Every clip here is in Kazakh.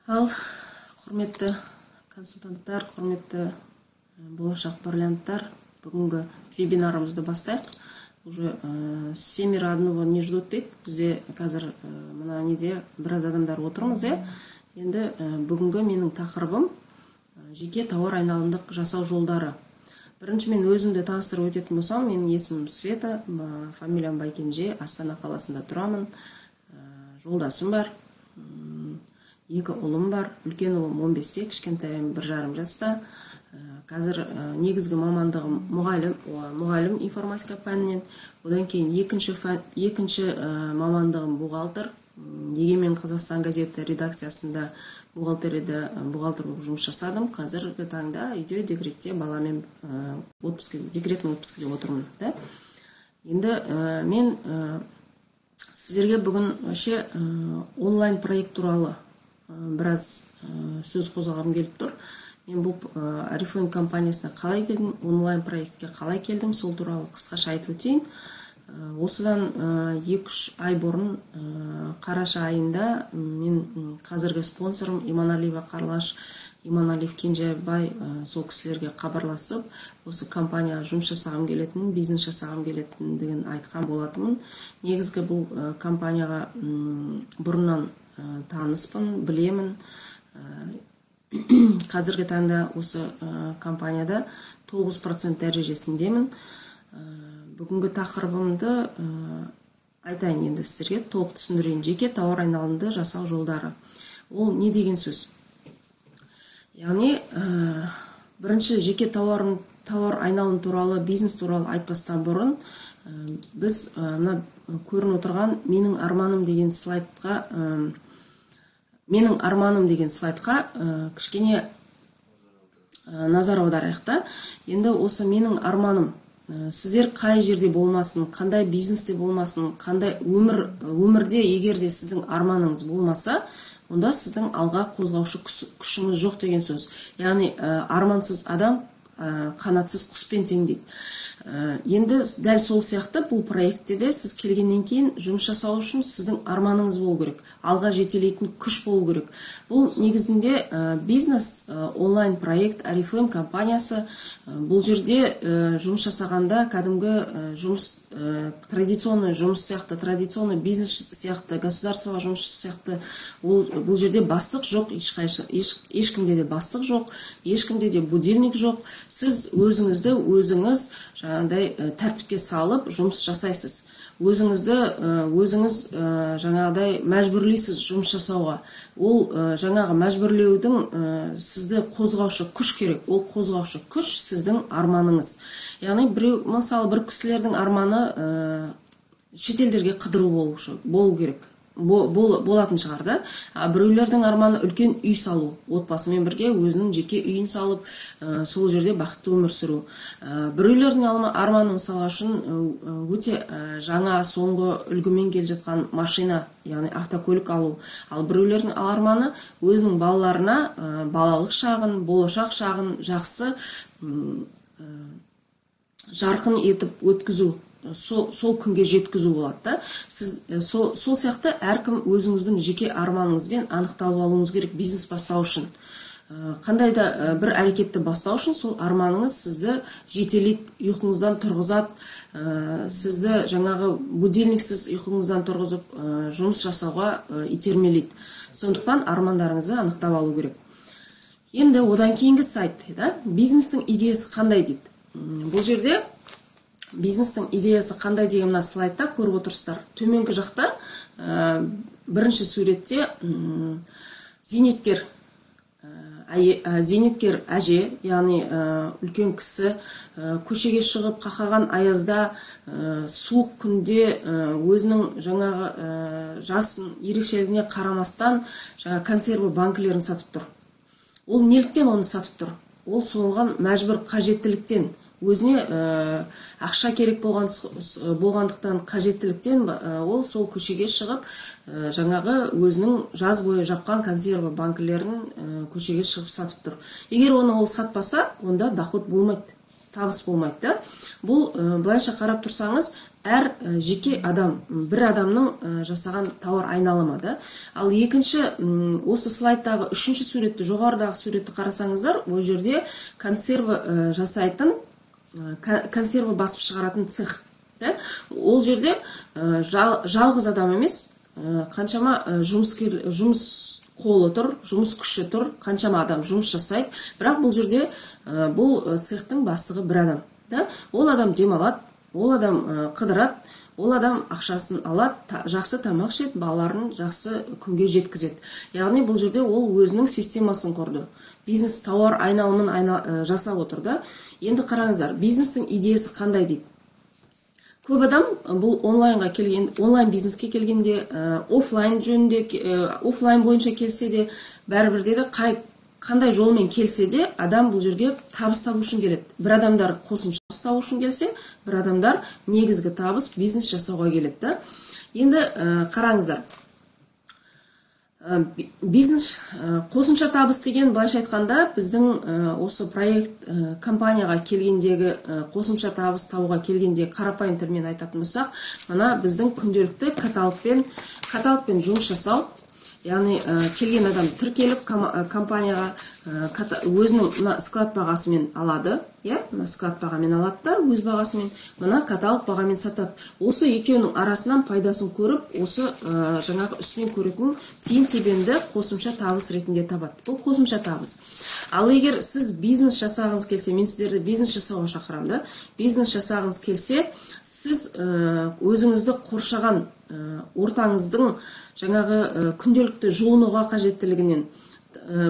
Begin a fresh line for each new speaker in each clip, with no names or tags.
Ал құрметті консультанттар, құрметті болашақ бриллианттар, бүгінгі вебинарымызды бастайық. Уже семеро одного не ждут дейді. Бізде қазір мына неде біраз адамдар отырмыз. Енді бүгінгі менің тақырыбым жеке тауар айналымдық жасау жолдары. Бірінші мен өзімді таныстырып өтетін болсам, менің есімім Света, фамилиям Байкенже, Астана қаласында тұрамын. Жолдасым бар. Екі ұлым бар. Үлкен ұлым 15-те, кішкентайым 1,5 жаста. Қазір негізгі мамандығым мұғалім информатика пәнінен. Одан кейін екінші мамандығым бухгалтер. Егемен Қазақстан газеті редакциясында бухгалтер болып жұмыс жасадым. Қазіргі таңда үйде декретте баламен декреттің отпускіде отырмын. Енді мен сіздерге бүгін онлайн проект туралы біраз сөз қозғағым келіп тұр. Мен бұл Oriflame компаниясына қалай келдім, онлайн проектке қалай келдім, сол туралы қысқаша айтып өтейін. Осыдан 2-3 ай бұрын қараша айында мен қазіргі спонсорым Иманалиева Қарлаш, Иманалиев Кенжебай сол кісілерге хабарласып, осы компанияға жұмыс жасағым келетінін, бизнес жасағым келетіндігін айтқан болатынмын. Негізгі бұл компанияға бұрыннан таныспын, білемін. Қазіргі таңда осы компанияда 9% дәрежесіндемін. Бүгінгі тақырыбымды айтайын енді сіздерге, толық түсіндірейін. Жеке тауар айналымды жасау жолдары. Ол не деген сөз? Яғни, бірінші жеке тауар айналым туралы, бизнес туралы айтпастан бұрын, біз көріп отырған менің арманым деген слайдқа кішкене назар аударайық та. Енді осы менің арманым, сіздер қай жерде болмасын, қандай бизнесте болмасын, қандай өмірде егерде сіздің арманыңыз болмаса, онда сіздің алға қозғаушы күшіңіз жоқ деген сөз. Яғни армансыз адам қанатсыз құспен тең дейді. Енді дәл сол сияқты бұл проектте де сіз келгеннен кейін жұмыс жасау үшін сіздің арманыңыз болу керек, алға жетелейтін күш болу керек. Бұл негізінде бизнес онлайн проект Oriflame компаниясы. Бұл жерде жұмыс жасағанда кәдімгі жұмыс, традиционный жұмыс сияқты, традиционный бизнес сияқты, государствоға жұмыс сияқты. Бұл жерде бастық жоқ, ешкімде де бастық жоқ, ешкімде де будильник жоқ. Сіз өзіңіз жаңағыдай тәртіпке салып жұмыс жасайсыз. Өзіңіз жаңағыдай мәжбүрлейсіз жұмыс жасауға. Ол жаңағы мәжбүрлеудің сізді қозғаушы күш керек. Ол қозғаушы күш сіздің арманыңыз. Яғни мысалы бір кісілердің арманы шетелдерге қыдыру болу керек. Болатын шығар да. Біреулердің арманы үлкен үй салу, отбасымен бірге өзінің жеке үйін салып, сол жерде бақытты өмір сүру. Біреулердің арманы мысалға үшін өте жаңа соңғы үлгімен келе жатқан машина, яғни автокөлік алу. Ал біреулердің арманы өзінің балаларына балалық шағын, болашақ шағын жақсы жарқын етіп өткізу, сол күнге жеткізу болады. Сіз сол сияқты әркім өзіңіздің жеке арманыңызбен анықталып алуыңыз керек бизнес бастау үшін. Қандай да бір әрекетті бастау үшін сол арманыңыз сізді жетелейді, ұйқыңыздан тұрғызады, сізді жаңағы будильниксіз ұйқыңыздан тұрғызып жұмыс жасауға итермелейді. Сондықтан армандарыңызды анықтап алу керек. Енді одан кейінгі сайт, бизнестің идеясы қандай дейді. Бұл жерде бизнестің идеясы қандай деген мына слайдта көріп отырсыздар. Төменгі жақта бірінші суретте зейнеткер әже, яғни үлкен кісі көшеге шығып қақаған аязда, суық күнде өзінің жаңағы жасын ерекшелігіне қарамастан консерві банкілерін сатып тұр. Ол неліктен оны сатып тұр? Ол соған мәжбүр қажеттіліктен, өзіне ақша керек болғандықтан қажеттіліктен ол сол көшеге шығып жаңағы өзінің жаз бойы жапқан консерві банкілерін көшеге шығып сатып тұр. Егер оны ол сатпаса, онда доход болмайды. табыс болмайды да. Бұл былайша қарап тұрсаңыз, әр жеке адам, бір адамның жасаған тауар айналымы да. Ал екінші, осы слайдтағы үшінші суретті, жоғарыдағы суретті қарасаңыздар, ол жерде консерві жасайтын, консерві басып шығаратын цех. Ол жерде жалғыз адам емес, қаншама жұмыс қолы тұр, жұмыс күші тұр, қаншама адам жұмыс жасайды. Бірақ бұл жерде бұл цехтың бастығы бір адам. Ол адам демалады, ол адам қыдырады, ол адам ақшасын алады, жақсы тамақ ішеді, балаларын жақсы күнге жеткізеді. Яғни бұл жерде ол өзінің системасын құрды. Бизнес тауар айналымын жасап отыр да. Енді қараңыздар, бизнестің идеясы қандай дейді. Көп адам бұл онлайн бизнеске келгенде, офлайн бойынша келсе де, бәрібір деді, қандай жолмен келсе де, адам бұл жерге табыс табу үшін келеді. Бір адамдар қосымша табыс табу үшін келсе, бір адамдар негізгі табыс бизнес жасауға келеді. Енді қараңыздар, бизнес қосымша табыс деген, былайша айтқанда, біздің осы проект компанияға келгендегі, қосымша табыс табуға келгенде қарапайым тілмен айтатын болсақ, мына біздің күнделікті каталогпен жұмыс жасау. Яғни келген адам тіркеліп компанияға өзінің склад бағасымен алады, склад бағамен алады да, өз бағасымен, мына каталог бағамен сатады. Осы екеуінің арасынан пайдасын көріп, осы жаңағы үстінен көретін тиын тебенді қосымша табыс ретінде табады. Бұл қосымша табыс. Ал егер сіз бизнес жасағыңыз келсе, мен сіздерді бизнес жасауға шақырамын да, бизнес жасағыңыз келсе, сіз өзіңізді қоршаған ортаңыздың жаңағы күнделікті жуынуға қажеттілігінен,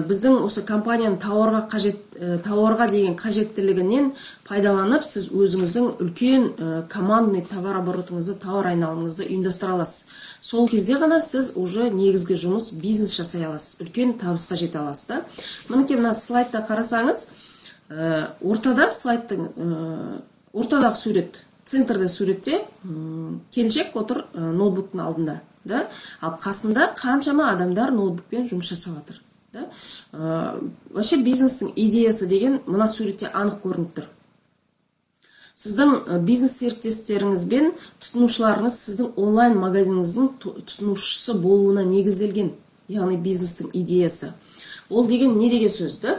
біздің осы компанияның тауарға деген қажеттілігінен пайдаланып, сіз өзіңіздің үлкен командный товар оборотыңызды, тауар айналымыңызды ұйымдастыра аласыз. Сол кезде ғана сіз уже негізгі жұмыс бизнес жасай аласыз, үлкен табысқа жете аласыз. Мінекей мына слайдта қарасаңыз, ортадағы сурет, центрда суретте келіншек отыр ноутбуктың алдында. Ал қасында қаншама адамдар ноутбукпен жұмыс жасап жатыр. Вообще бизнестің идеясы деген мына суретте анық көрініп тұр. Сіздің бизнес серіктестеріңізбен тұтынушыларыңыз сіздің онлайн магазиніңіздің тұтынушысы болуына негізделген, яғни бизнестің идеясы. Ол деген не деген сөзді?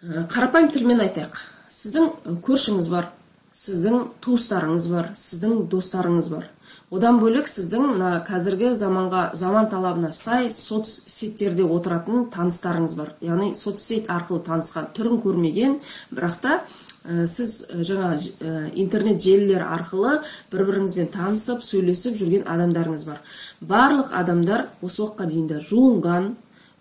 Қарапайым тілмен айтайық. Сіздің көршіңіз бар, сіздің туыстарыңыз бар, сіздің достарыңыз бар. Одан бөлек сіздің қазіргі заман талабына сай соцсеттерде отыратын таныстарыңыз бар. Яғни соцсет арқылы танысқан, түрін көрмеген, бірақ та сіз жаңа интернет желілер арқылы бір-біріңізбен танысып, сөйлесіп жүрген адамдарыңыз бар. Барлық адамдар осы уақытқа дейін жуынған,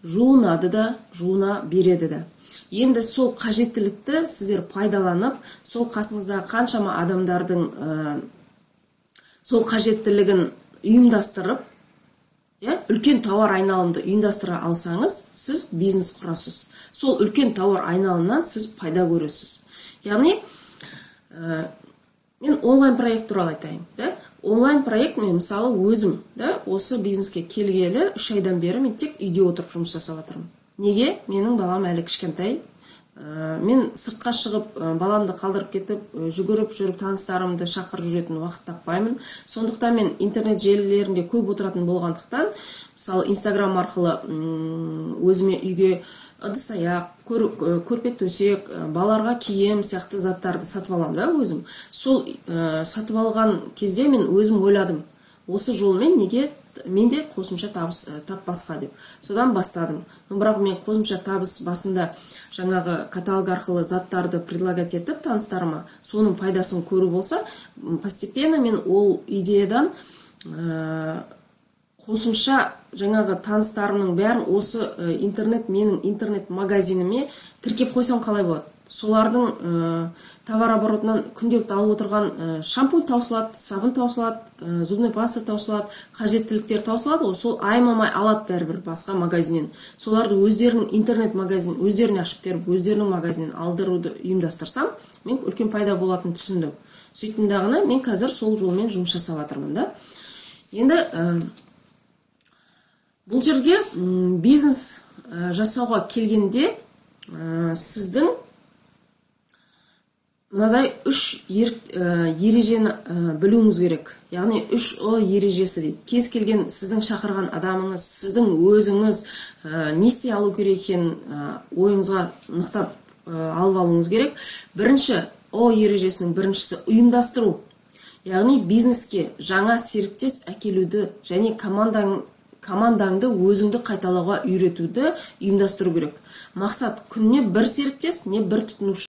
жуынады да, жуына береді да. Енді сол қажеттілікті сіздер пайдаланып, сол қасыңыздағы қаншама адамдардың сол қажеттілігін ұйымдастырып, үлкен тауар айналымды ұйымдастыра алсаңыз, сіз бизнес құрасыз. Сол үлкен тауар айналымнан сіз пайда көресіз. Яғни, мен онлайн проект туралы айтайын. Онлайн проект мен мысалы өзім осы бизнеске келгелі 3 айдан бері мен тек үйде отырып жұмыс жасап жатырмын. Неге? Менің балам әлі кішкентай. Мен сыртқа шығып, баламды қалдырып кетіп, жүгіріп таныстарымды шақырып жүретін уақыт таппаймын. Сондықтан мен интернет желілерінде көп отыратын болғандықтан, мысалы Инстаграм арқылы өзіме үйге ыдыс-аяқ, көрпе төсек, балаларға киім сияқты заттарды сатып аламын да өзім. Сол сатып алған кезде мен өзім ойладым, осы жолмен неге менде қосымша табыс таппасқа деп. Содан бастадым. Бірақ мен қосымша табыс басында жаңағы каталог арқылы заттарды предлагать етіп таныстарыма, соның пайдасын көру болса, постепенно мен ол идеядан қосымша жаңағы таныстарымның бәрін осы менің интернет магазиніме тіркеп қойсам қалай болады? Солардың товар оборотынан күнделікті алып отырған шампунь таусылады, сабын таусылады, зубный паста таусылады, қажеттіліктер таусылады, сол аймамай алады бәрібір басқа магазиннен. Соларды өздерінің интернет магазинін өздеріне ашып беріп, өздерінің магазиннен алдыруды ұйымдастырсам, мен үлкен пайда болатынын түсіндім. Сөйтіндағына мен қазір сол жолмен жұмыс жасап жатырмын да. Енді бұл жерге бизнес жасауға келгенде сіздің мынадай 3 ережені білуіңіз керек. Яғни 3 ережесі дейді. Кез келген сіздің шақырған адамыңыз, сіздің өзіңіз не істей алу керек екенін ойыңызға нықтап алып алуыңыз керек. Бірінші ережесінің біріншісі ұйымдастыру. Яғни бизнеске жаңа серіктес әкелуді және командаңды өзіңді қайталауға үйретуді ұйымдастыру керек. Мақсат күніне бір серіктес, не бір тұтынушы,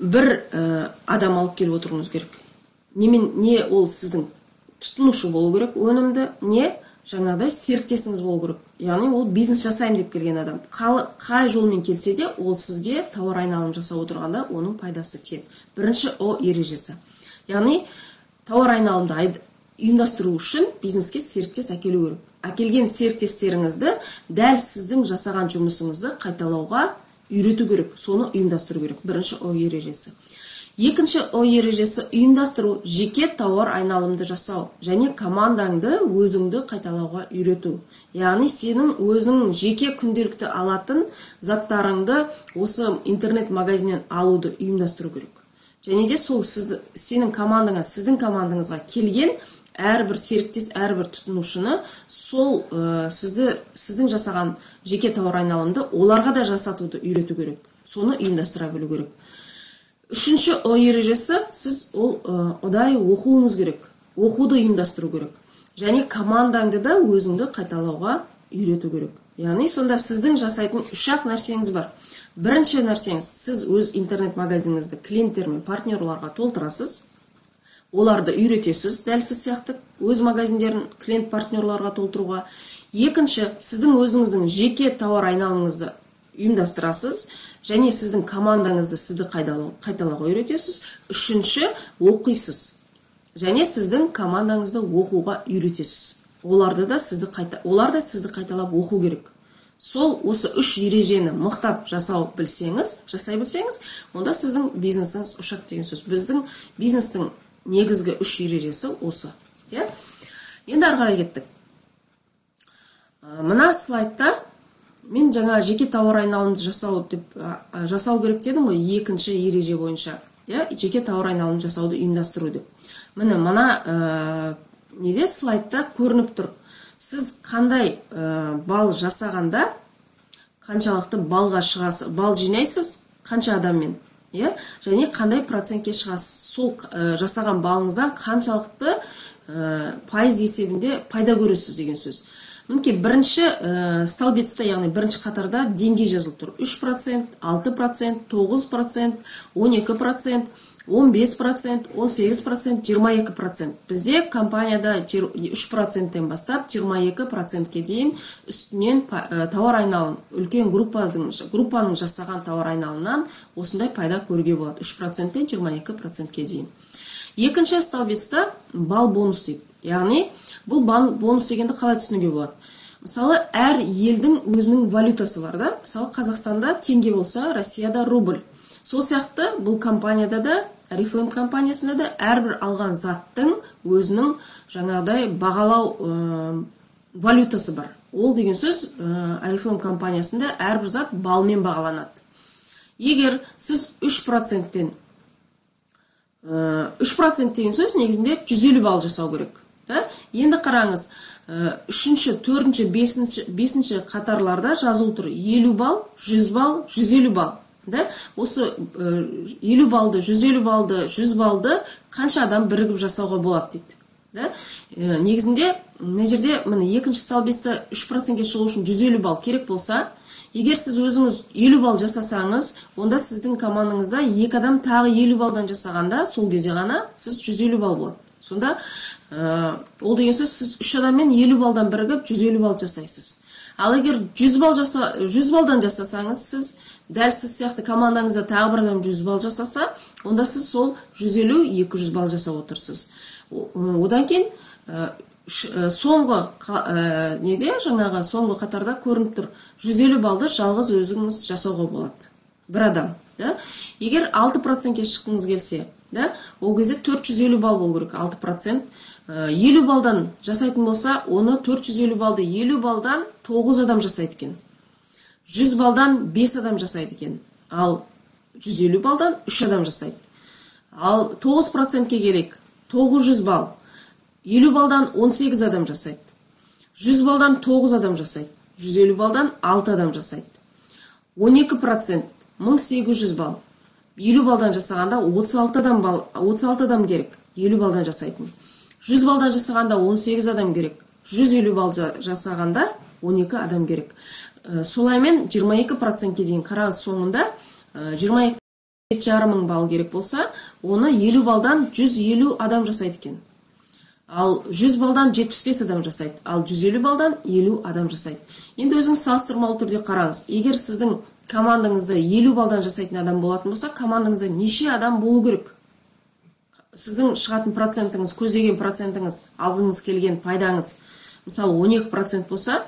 бір адам алып келіп отыруыңыз керек. Не ол сіздің тұтынушы болу керек, өнімді, не жаңағыдай серіктесіңіз болу керек. Яғни ол бизнес жасаймын деп келген адам. Қай жолмен келсе де, ол сізге тауар айналым жасап отырғанда оның пайдасы тиеді. Бірінші ережесі. Яғни тауар айналымды ұйымдастыру үшін бизнеске серіктес әкелу керек. Әкелген серіктестеріңізді дәл сіздің жасаған жұмысыңызды қайталауға үйрету керек, соны ұйымдастыру керек. Бірінші ережесі. Екінші ережесі ұйымдастыру, жеке тауар айналымды жасау және командаңды өзіңді қайталауға үйрету. Яғни сенің өзінің жеке күнделікті алатын заттарыңды осы интернет магазиннен алуды ұйымдастыру керек. Және де сол сіздің командаңызға келген әрбір серіктес, әрбір тұтынушыны сол сіздің жасаған жеке тауар айналымды оларға да жасатуды үйрету керек. Соны ұйымдастыра білу керек. Үшінші ережесі, сіз ұдайы оқуыңыз керек. Оқуды ұйымдастыру керек. Және командаңды да өзіңді қайталауға үйрету керек. Яғни сонда сіздің жасайтын 3 нәрсеңіз бар. Бірінші нәрсеңіз, сіз өз интернет магазиніңізді клиенттер мен партнерларға толтырасыз. Оларды үйретесіз, дәл сіз сияқты өз магазиндерін клиент партнерларға толтыруға. Екінші, сіздің өзіңіздің жеке тауар айналымыңызды ұйымдастырасыз, және сіздің командаңызды сізді қайталауға үйретесіз. Үшінші, оқисыз. Және сіздің командаңызды оқуға үйретесіз. Олар да сізді қайталап оқу керек. Сол осы 3 ережені мықтап жасай білсеңіз, онда сіздің бизнесіңіз ұшады деген сөз. Біздің бизнестің негізгі 3 ережесі осы. Енді ары қарай кеттік. Мына слайдта мен жаңа жеке тауар айналымды жасау керек дедім ғой, екінші ереже бойынша. Жеке тауар айналымды жасауды ұйымдастыру деп. Мына неде слайдта көрініп тұр. Сіз қандай бал жасағанда қаншалықты балға шығасыз, бал жинайсыз, қанша адаммен, және қандай процентке шығасыз. Сол жасаған балыңыздан қаншалықты пайыз есебінде пайда көресіз деген сөз. Мінекей бірінші столбецте, яғни бірінші қатарда деңгей жазылып тұр. 3%, 6%, 9%, 12%, 15%, 18%, 22%. Бізде компанияда 3%-тен бастап 22%-ке дейін үстінен тауар айналым, үлкен группаның жасаған тауар айналымнан осындай пайда көруге болады. 3%-тен 22%-ке дейін. Екінші столбецта бал бонус дейді. Яғни бұл бонус дегенді қалай түсінуге болады? Мысалы, әр елдің өзінің валютасы бар да. Мысалы, Қазақстанда теңге болса, Россияда рубль. Сол сияқты бұл компанияда да, Oriflame компаниясында да әрбір алған заттың өзінің жаңағыдай бағалау валютасы бар. Ол деген сөз Oriflame компаниясында әрбір зат балмен бағаланады. Егер сіз 3%-пен 3% деген сөз негізінде 150 балл жасау керек. Енді қараңыз, 3-ші, 4-ші, 5-ші қатарларда жазылып тұр 50 балл, 100 балл, 150 балл. Осы 50 балды, 150 балды, 100 балды қанша адам бірігіп жасауға болады дейді. Негізінде, мына жерде екінші столбецте 3%-ге шығу үшін 150 балл керек болса, егер сіз өзіңіз 50 балл жасасаңыз, онда сіздің командаңызда 2 адам тағы 50 балдан жасағанда, сол кезде ғана сіз 150 балл болады. Сонда ол деген сөз, сіз 3 адаммен 50 балдан бірігіп 150 балл жасайсыз. Ал егер 100 балдан жасасаңыз, сіз дәл сіз сияқты командаңызда тағы бір адам 100 балл жасаса, онда сіз сол 150-200 балл жасап отырсыз. Одан кейін соңғы қатарда көрініп тұр 150 балды жалғыз өзіңіз жасауға болады. Бір адам. Егер 6%-ке шыққыңыз келсе, ол кезде 450 балл болу керек, 6%. 50 балдан жасайтын болса, оны 450 балды 50 балдан 9 адам жасайды екен. 100 балдан 5 адам жасайды екен. Ал 150 балдан 3 адам жасайды. Ал 9%-ке керек 900 балл. 50 балдан 18 адам жасайды. 100 балдан 9 адам жасайды. 150 балдан 6 адам жасайды. 12% 1800 балл. 50 балдан жасағанда 36 адам керек. 50 балдан жасайтын. 100 балдан жасағанда 18 адам керек. 150 балл жасағанда 12 адам керек. Солаймен 22%-ке дейін қараңыз, соңында 22,5 мың балл керек болса, оны 50 балдан 150 адам жасайды екен. Ал 100 балдан 75 адам жасайды. Ал 150 балдан 50 адам жасайды. Енді өзіңіз салыстырмалы түрде қараңыз. Егер сіздің командаңызда 50 балдан жасайтын адам болатын болса, командаңызда неше адам болу керек? Сіздің шығатын процентіңіз, көздеген процентіңіз, алғыңыз келген пайдаңыз, мысалы 12% болса,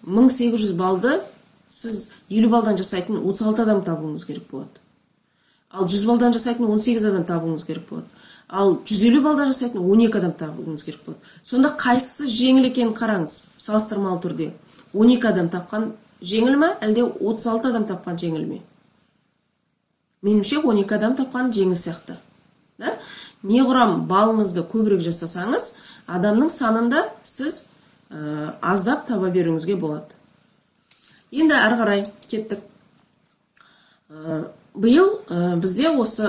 1800 балды сіз 50 балдан жасайтын 36 адам табуыңыз керек болады. Ал 100 балдан жасайтын 18 адам табуыңыз керек болады. Ал 150 балдан жасайтын 12 адам табуыңыз керек болады. Сонда қайсысы жеңіл екенін қараңыз, салыстырмалы түрде. 12 адам тапқан жеңіл ме, әлде 36 адам тапқан жеңіл ме? Меніңше 12 адам тапқан жеңіл сияқты. Да? Неғұрам балыңызды көбірек жасасаңыз, адамның санында сіз аздап таба беруіңізге болады. Енді әрі қарай кеттік. Биыл бізде осы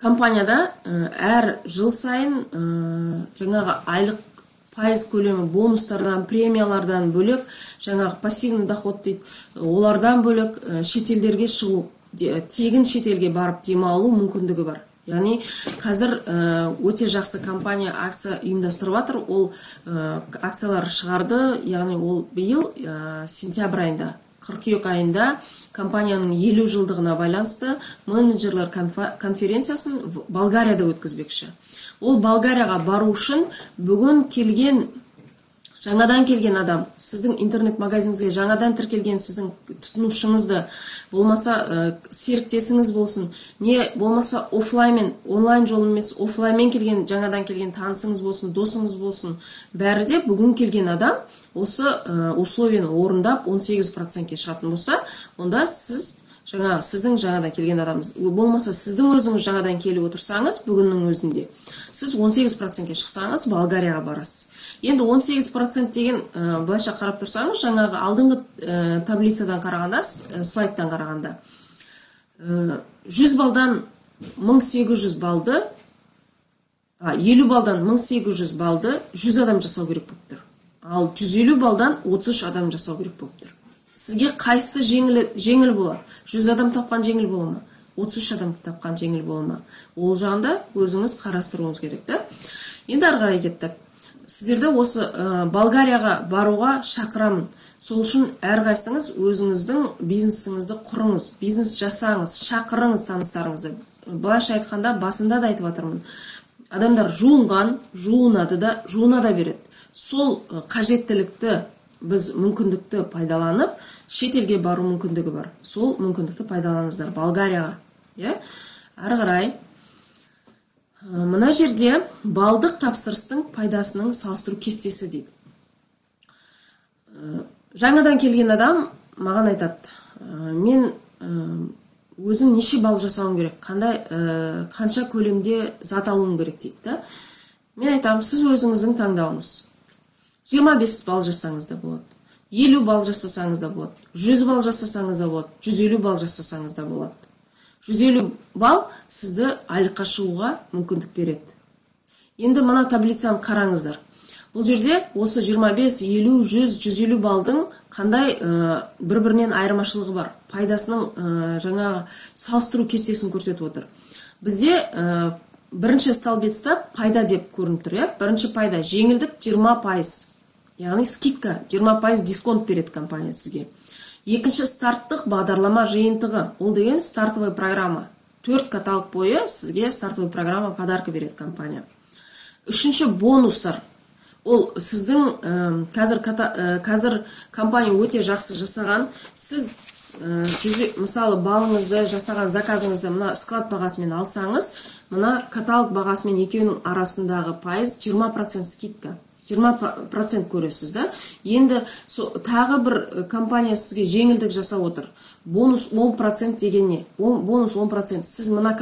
компанияда әр жыл сайын жаңағы айлық пайыз көлемі бонустардан, премиялардан бөлек, жаңағы пассивный доход дейді, олардан бөлек шетелдерге шығу, тегін шетелге барып демалу мүмкіндігі бар. Яғни қазір өте жақсы компания акция ұйымдастырып жатыр. Ол акциялар шығарды, яғни ол биыл сентябрь айында, қыркүйек айында компанияның 50 жылдығына байланысты менеджерлер конференциясын Болгарияда өткізбекші. Ол Болгарияға бару үшін бүгін жаңадан келген адам, сіздің интернет магазиніңізге жаңадан тіркелген сіздің тұтынушыңызды, болмаса серіктесіңіз болсын, не болмаса онлайн жолы емес, офлайнмен келген, жаңадан келген танысыңыз болсын, досыңыз болсын, бәрі де бүгін келген адам осы условияны орындап 18%-ке шығатын болса, онда сіздің жаңадан келген адамыңыз, болмаса сіздің өзіңіз жаңадан келіп отырсаңыз, бүгіннің өзінде, сіз 18%-ке шықсаңыз, Болгарияға барасыз. Енді 18% деген былайша қарап тұрсаңыз, жаңағы алдыңғы таблицадан қарағанда, слайдтан қарағанда, 100 балдан 1800 балды, 50 балдан 1800 балды 100 адам жасау керек болып тұр. Ал 150 балдан 33 адам жасау керек болып тұр. Сізге қайсысы жеңіл болады? 100 адам тапқан жеңіл бола ма? 33 адам тапқан жеңіл бола ма? Ол жағында өзіңіз қарастыруыңыз керек. Енді ары қарай кеттік. Сіздерді осы Болгарияға баруға шақырамын. Сол үшін әрқайсыңыз өзіңіздің бизнесіңізді құрыңыз, бизнес жасаңыз, шақырыңыз таныстарыңызды. Былайша айтқанда, басында да айтып жатырмын. Адамдар жуынады да, жуына да береді. Сол қажеттілікті біз мүмкіндікті пайдаланып, шетелге бару мүмкіндігі бар. Сол мүмкіндікті пайдаланыңыздар Болгарияға. Ары қарай. Мына жерде балдық тапсырыстың пайдасының салыстыру кестесі дейді. Жаңадан келген адам маған айтады, мен өзім неше балл жасауым керек, қанша көлемде зат алуым керек дейді. Мен айтамын, сіз өзіңіздің таңдауыңыз. 25 балл жасаңыз да болады, 50 балл жасасаңыз да болады, 100 балл жасасаңыз да болады, 150 балл жасасаңыз да болады. 150 балл сізді айлыққа шығуға мүмкіндік береді. Енді мына таблицаны қараңыздар. Бұл жерде осы 25, 50, 100, 150 балдың қандай бір-бірінен айырмашылығы бар. Пайдасының жаңа салыстыру кестесін көрсетіп отыр. Бізде бірінші столбецта пайда деп көрініп тұр. Бірінші пайда жеңілдік 20%. Яғни скидка 20% дисконт береді компания сізге. Екінші старттық бағдарлама жиынтығы. Ол деген стартовый программа. 4 каталог бойы сізге стартовый программа подарка береді компания. Үшінші бонустар. Ол сіздің қазір компания өте жақсы жасаған. Сіз мысалы балыңызды жасаған заказыңызды мына склад бағасымен алсаңыз, мына каталог бағасымен екеуінің арасындағы пайыз 20% скидка. 20% көресіз да. Енді тағы бір компания сізге жеңілдік жасап отыр. Бонус 10% деген не? Бонус 10%. Сіз мына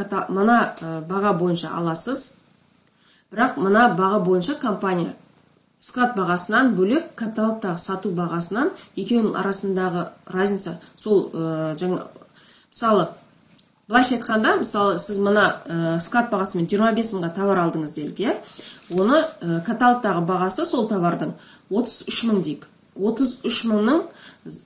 баға бойынша аласыз. Бірақ мына баға бойынша компания склад бағасынан бөлек каталогтағы сату бағасынан екеуінің арасындағы разница сол мысалы былайша айтқанда, мысалы сіз мына склад бағасымен 25 мыңға товар алдыңыз делік, иә? Оны каталогтағы бағасы сол товардың 33 мың дейік. 33 мыңның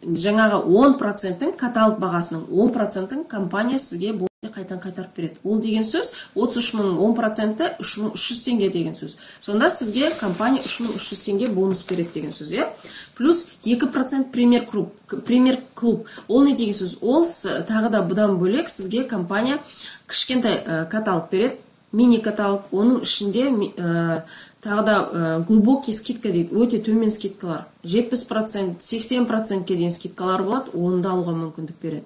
жаңағы 10%-ін каталог бағасының 10%-ін компания сізге қайтан қайтарып береді. Ол деген сөз 33 мыңның 10%-і 3300 теңге деген сөз. Сонда сізге компания 3300 теңге бонус береді деген сөз, иә? Плюс 2% премьер клуб. Ол не деген сөз? Ол тағы да бұдан бөлек сізге компания кішкентай каталог береді, мини каталог. Оның ішінде тағы да глубокий скидка дейді, өте төмен скидкалар. 70%, 80% дейін скидкалар болады, оны да алуға мүмкіндік береді.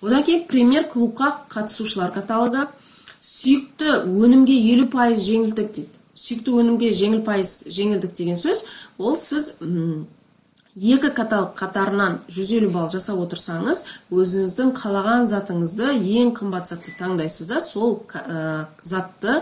Одан кейін премьер клубқа қатысушылар каталога сүйікті өнімге 50% жеңілдік дейді. Сүйікті өнімге жеңілдік деген сөз, ол сіз екі каталог қатарынан 150 балл жасап отырсаңыз, өзіңіздің қалаған затыңызды ең қымбат затты таңдайсыз да, сол затты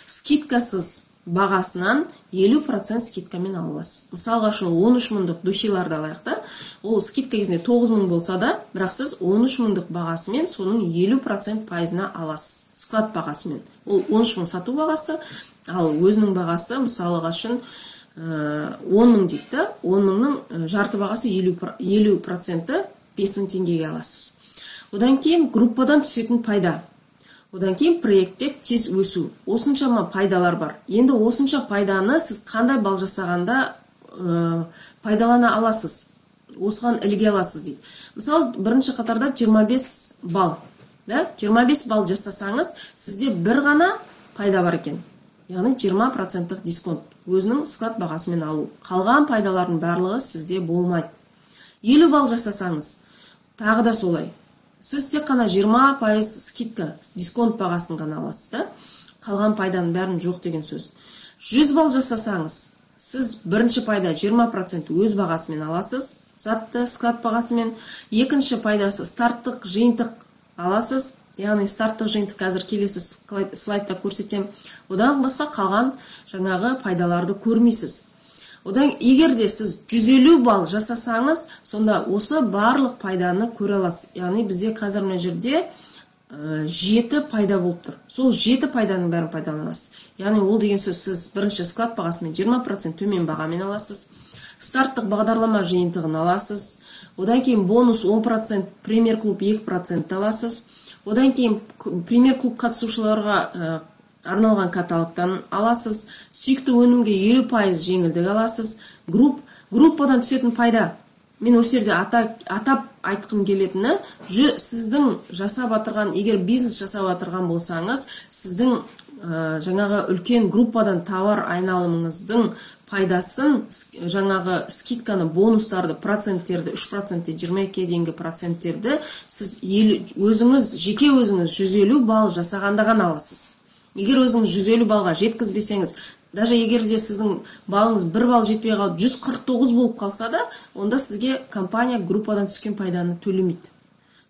скидкасыз бағасынан 50% скидкамен аласыз. Мысалға үшін 13 мыңдық духиларды алайық та, ол скидка кезінде 9 мың болса да, бірақ сіз 13 мыңдық бағасымен соның 50% пайызына аласыз. Склад бағасымен. Ол 13 мың сату бағасы, ал өзінің бағасы мысалға үшін 10 мың дейді, 10 мыңның жарты бағасы 50%-і 5 мың теңгеге аласыз. Одан кейін группадан түсетін пайда. Одан кейін проектте тез өсу. Осыншама пайдалар бар. Енді осынша пайданы сіз қандай балл жасағанда пайдалана аласыз. Осыған ілге аласыз дейді. Мысалы, бірінші қатарда 25 балл. 25 балл жасасаңыз, сізде бір ғана пайда бар екен. Яғни 20% дисконт. Өзінің склад бағасымен алу. Қалған пайдалардың барлығы сізде болмайды. 50 балл жасасаңыз, тағы да солай. Сіз тек қана 20% скидка, дисконт бағасын ғана аласыз да. Қалған пайданың бәрін жоқ деген сөз. 100 балл жасасаңыз, сіз бірінші пайда 20% өз бағасымен аласыз, затты склад бағасымен. Екінші пайдасы старттық жиынтық аласыз. Яғни старттық жиынтық қазір келесі слайдта көрсетем. Одан басқа қалған жаңағы пайдаларды көрмейсіз. Одан егер де сіз 150 балл жасасаңыз, сонда осы барлық пайданы көре аласыз. Яғни бізде қазір мына жерде 7 пайда болып тұр. Сол 7 пайданың бәрін пайдаланасыз. Яғни ол деген сөз, сіз бірінші склад бағасымен 20% төмен бағамен аласыз. Старттық бағдарлама жиынтығын аласыз. Одан кейін бонус 10%, премьер клуб 2% аласыз. Одан кейін премьер клуб қатысушыларға арналған каталогтан аласыз. Сүйікті өнімге 50% жеңілдік аласыз. Группадан түсетін пайда. Мен осы жерде атап айтқым келетіні, сіздің жасап атырған, егер бизнес жасап атырған болсаңыз, сіздің жаңағы үлкен группадан товар айналымыңыздың пайдасын, жаңағы скидканы, бонустарды, проценттерді, 3%, 22-ге дейінгі проценттерді сіз өзіңіз, жеке өзіңіз 150 балл жасағанда ғана аласыз. Егер өзіңіз 150 балға жеткізбесеңіз, даже егер де сіздің балыңыз 1 балл жетпей қалып 149 болып қалса да, онда сізге компания группадан түскен пайданы төлемейді.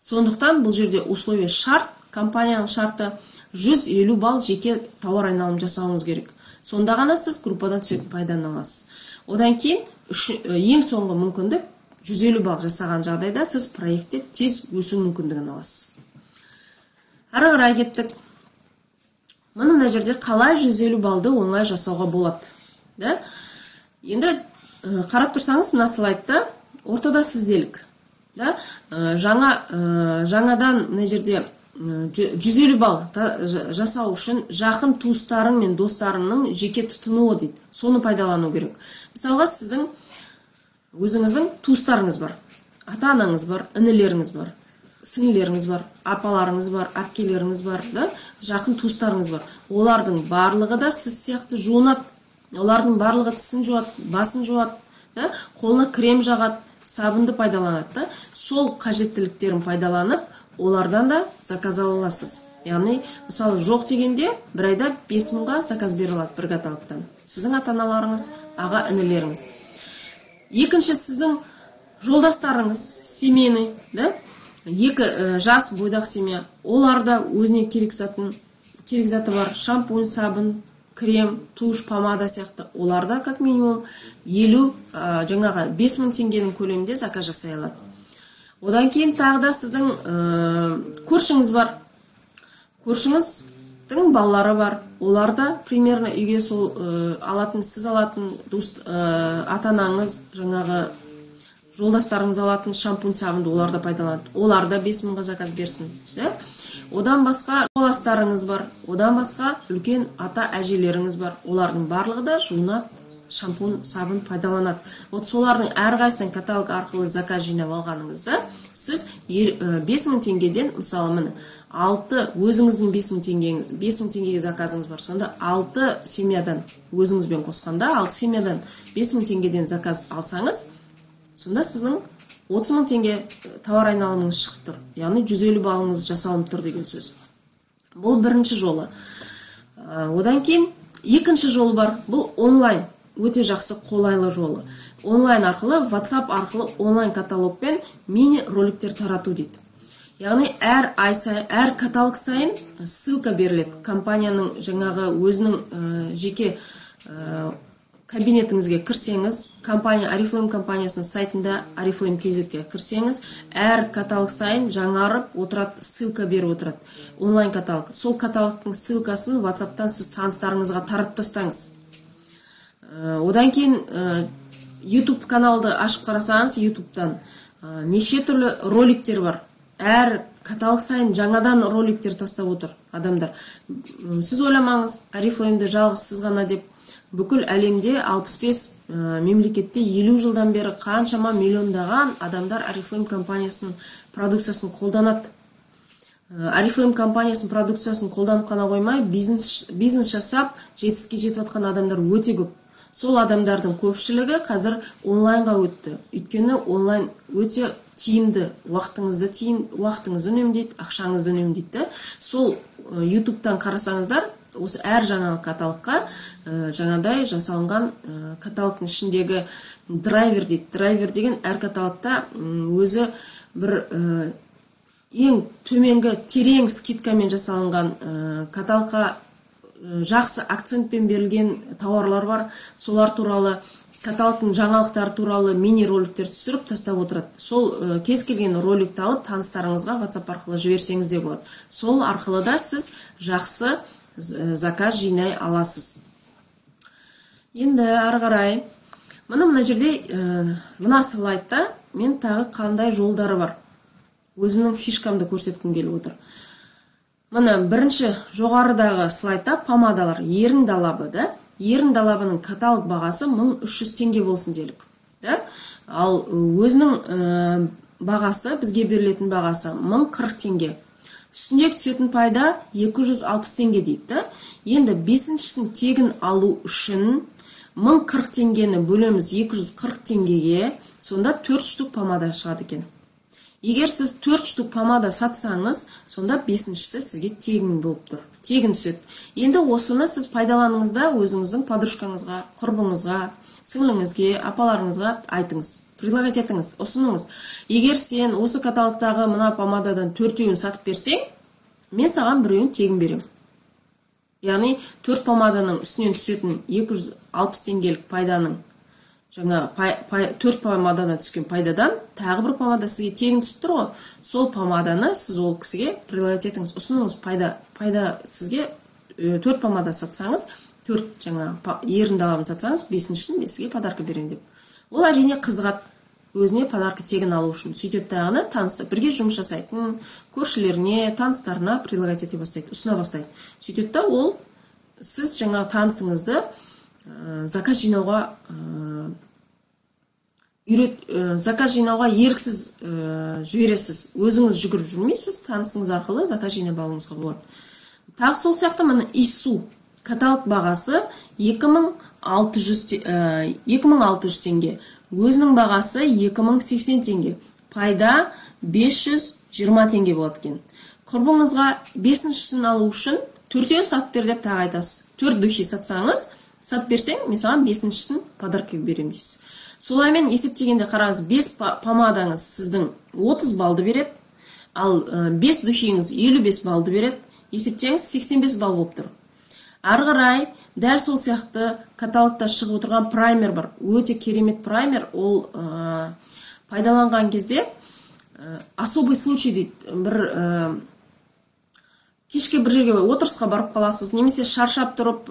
Сондықтан бұл жерде условие шарт, компанияның шарты 150 балл жеке тауар айналым жасауыңыз керек. Сонда ғана сіз группадан түсетін пайданы аласыз. Одан кейін ең соңғы мүмкіндік 150 балл жасаған жағдайда сіз проектте тез өсу мүмкіндігін аласыз. Ары қарай кеттік. Мына жерде қалай 150 баллды оңай жасауға болады. Енді қарап тұрсаңыз, мына слайдта ортада сізделік. Жаңадан мына жерде 150 балл жасау үшін жақын туыстарың мен достарыңның жеке тұтынуы дейді. Соны пайдалану керек. Мысалға, сіздің өзіңіздің туыстарыңыз бар, ата-анаңыз бар, інілеріңіз бар, сіңлілеріңіз бар, апаларыңыз бар, әпкелеріңіз бар, жақын туыстарыңыз бар. Олардың барлығы да сіз сияқты жуынады. Олардың барлығы тісін жуады, басын жуады, қолына крем жағады, сабынды пайдаланады. Сол қажеттіліктерін пайдаланып, олардан да заказ ала аласыз. Яғни, мысалы жоқ дегенде бір айда 5000-ға заказ беріледі бір каталогтан. Сіздің ата-аналарыңыз, аға інілеріңіз. Екінші сіздің жолдастарыңыз, семейный, да? Екі жас бойдақ семья, оларда өзіне керек заты бар, шампунь, сабын, крем, туш, помада сияқты. Оларда как минимум 50 5000 теңгенің көлемінде заказ жасай алады. Одан кейін тағы да сіздің көршіңіз бар. Көршіңіздің балалары бар. Оларда примерно үйге сол сіз алатын ата-анаңыз, жолдастарыңыз алатын шампунь, сабынды оларда пайдаланады. Оларда 5000-ға заказ берсін. Одан басқа жолдастарыңыз бар. Одан басқа үлкен ата-әжелеріңіз бар. Олардың барлығы да жуынады, шампунь, сабын пайдаланады. Солардың әрқайсысынан каталог арқылы заказ жинап алғаныңызда, сіз 5000 теңгеден, мысалы міне, өзіңіздің 5000 теңгеге заказыңыз бар. Сонда 6 семьядан, өзіңізбен қосқанда 6 семьядан 5000 теңгеден заказ алсаңыз, сонда сіздің 30 000 теңге тауар айналымыңыз шығып тұр. Яғни 150 балыңыз жасалынып тұр деген сөз. Бұл бірінші жолы. Одан кейін екінші жолы бар. Бұл онлайн. Өте жақсы қолайлы жолы. Онлайн арқылы, WhatsApp арқылы онлайн каталогпен мини роликтер тарату дейді. Яғни әр каталог сайын ссылка беріледі. Компанияның өзінің жеке кабинетіңізге кірсеңіз, Oriflame компаниясының сайтында Oriflame.kz-ге кірсеңіз, әр каталог сайын жаңарып отырады, ссылка беріп отырады. Онлайн каталог. Сол каталогтың ссылкасын WhatsApp-тан сіз таныстарыңызға таратып тастаңыз. Одан кейін YouTube каналды ашып қарасаңыз, YouTube-тан неше түрлі роликтер бар. Әр каталог сайын жаңадан роликтер тастап отыр адамдар. Сіз ойламаңыз, Oriflame-ді жалғыз сіз ғана деп. Бүкіл әлемде 65 мемлекетте 50 жылдан бері қаншама миллиондаған адамдар Oriflame компаниясының продукциясын қолданады. Oriflame компаниясының продукциясын қолданып қана қоймай, бизнес жасап, жетістікке жетіп жатқан адамдар өте көп. Сол адамдардың көпшілігі қазір онлайнға өтті. Өйткені онлайн өте тиімді, уақытыңызды үнемдейді, ақшаңызды үнемдейді. Сол YouTube-тан қарасаңыздар, осы әр жаңалық каталогқа жаңадай жасалынған каталогтың ішіндегі драйвер дейді. Драйвер деген әр каталогта өзі бір ең төменгі терең скидкамен жасалынған каталогқа жақсы акцентпен берілген тауарлар бар. Солар туралы, каталогтың жаңалықтары туралы мини-роликтер түсіріп тастап отырады. Сол кез келген роликті алып таныстарыңызға WhatsApp арқылы жіберсеңіз де болады. Сол арқылы да сіз жақсы заказ жинай аласыз. Енді ары қарай, мына жерде мына слайдта мен тағы қандай жолдары бар. Өзімнің фишкамды көрсеткім келіп отыр. Мына бірінші жоғарыдағы слайдта помадалар, ерін далабы, да? Ерін далабының каталог бағасы 1300 теңге болсын делік. Ал өзінің бағасы, бізге берілетін бағасы 1040 теңге. Үстіндегі түсетін пайда 260 теңге дейді. Енді 5-шісін тегін алу үшін 1040 теңгені бөлеміз 240 теңгеге, сонда 4 штук помада шығады екен. Егер сіз 4 штук помада сатсаңыз, сонда 5-шісі сізге тегін болып тұр. Тегін түседі. Енді осыны сіз пайдаланыңызда өзіңіздің подружкаңызға, құрбыңызға, сіңліңізге, апаларыңызға айтыңыз. Предлагать етіңіз, ұсыныңыз. Егер сен осы каталогтағы мына помададан 4-еуін сатып берсең, мен саған 1-еуін тегін берем. Яғни 4 помаданың үстінен түсетін 260 теңгелік пайданың, 4 помададан түскен пайдадан тағы бір помада сізге тегін түсіп тұр ғой. Сол помаданы сіз ол кісіге предлагать етіңіз, ұсыныңыз. Пайда сізге 4 помада сатсаңыз, 4 ерін далабын сатсаңыз, 5-шісін мен сізге подарка берем деп. Ол әрине қызығады, өзіне подарка тегін алу үшін. Сөйтеді тағыны танысты, бірге жұмыс жасайтын, көршілеріне, таныстарына предлагать ете бастайды, ұсына бастайды. Сөйтеді та ол сіз танысыңызды заказ жинауға еріксіз жібересіз. Өзіңіз жүгіріп жүрмейсіз, танысыңыз арқылы заказ жинап алуыңызға болады. Тағы сол сияқты мына ИСУ каталог бағасы 2600 теңге. Өзінің бағасы 2080 теңге. Пайда 520 теңге болады екен. құрбыңызға 5-шісін алу үшін 4-еуін сатып бер деп тағы айтасыз. 4 духи сатсаңыз, сатып берсең, мен саған 5-шісін подаркаға берем дейсіз. Солаймен есептегенде қараңыз, 5 помадаңыз сіздің 30 балды береді, ал 5 духиіңіз 55 балды береді. Есептеңіз 85 бал болып тұр. Ары қарай дәл сол сияқты каталогта шығып отырған праймер бар. Өте керемет праймер. Ол пайдаланған кезде особый случай дейді. Бір кешке бір жерге отырысқа барып қаласыз, немесе шаршап тұрып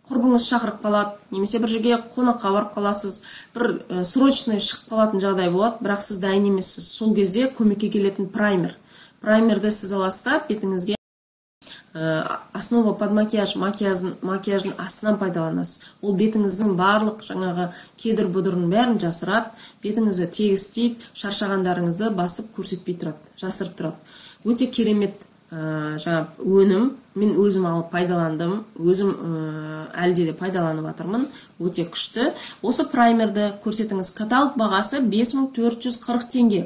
құрбыңыз шақырып қалады, немесе бір жерге қонаққа барып қаласыз, бір срочный шығып қалатын жағдай болады, бірақ сіз дайын емессіз. Сол кезде көмекке келетін праймер. Праймерді сіз аласыз да, бетіңізге основа под макияж, макияждың астынан пайдаланасыз. Ол бетіңіздің барлық жаңағы кедір бұдырын бәрін жасырады, бетіңізді тегістейді, шаршағандарыңызды басып көрсетпей тұрады, жасырып тұрады. Өте керемет жаңа өнім, мен өзім алып пайдаландым, өзім әлде де пайдаланып жатырмын, өте күшті. Осы праймерді көрсетіңіз. Каталог бағасы 5440 теңге,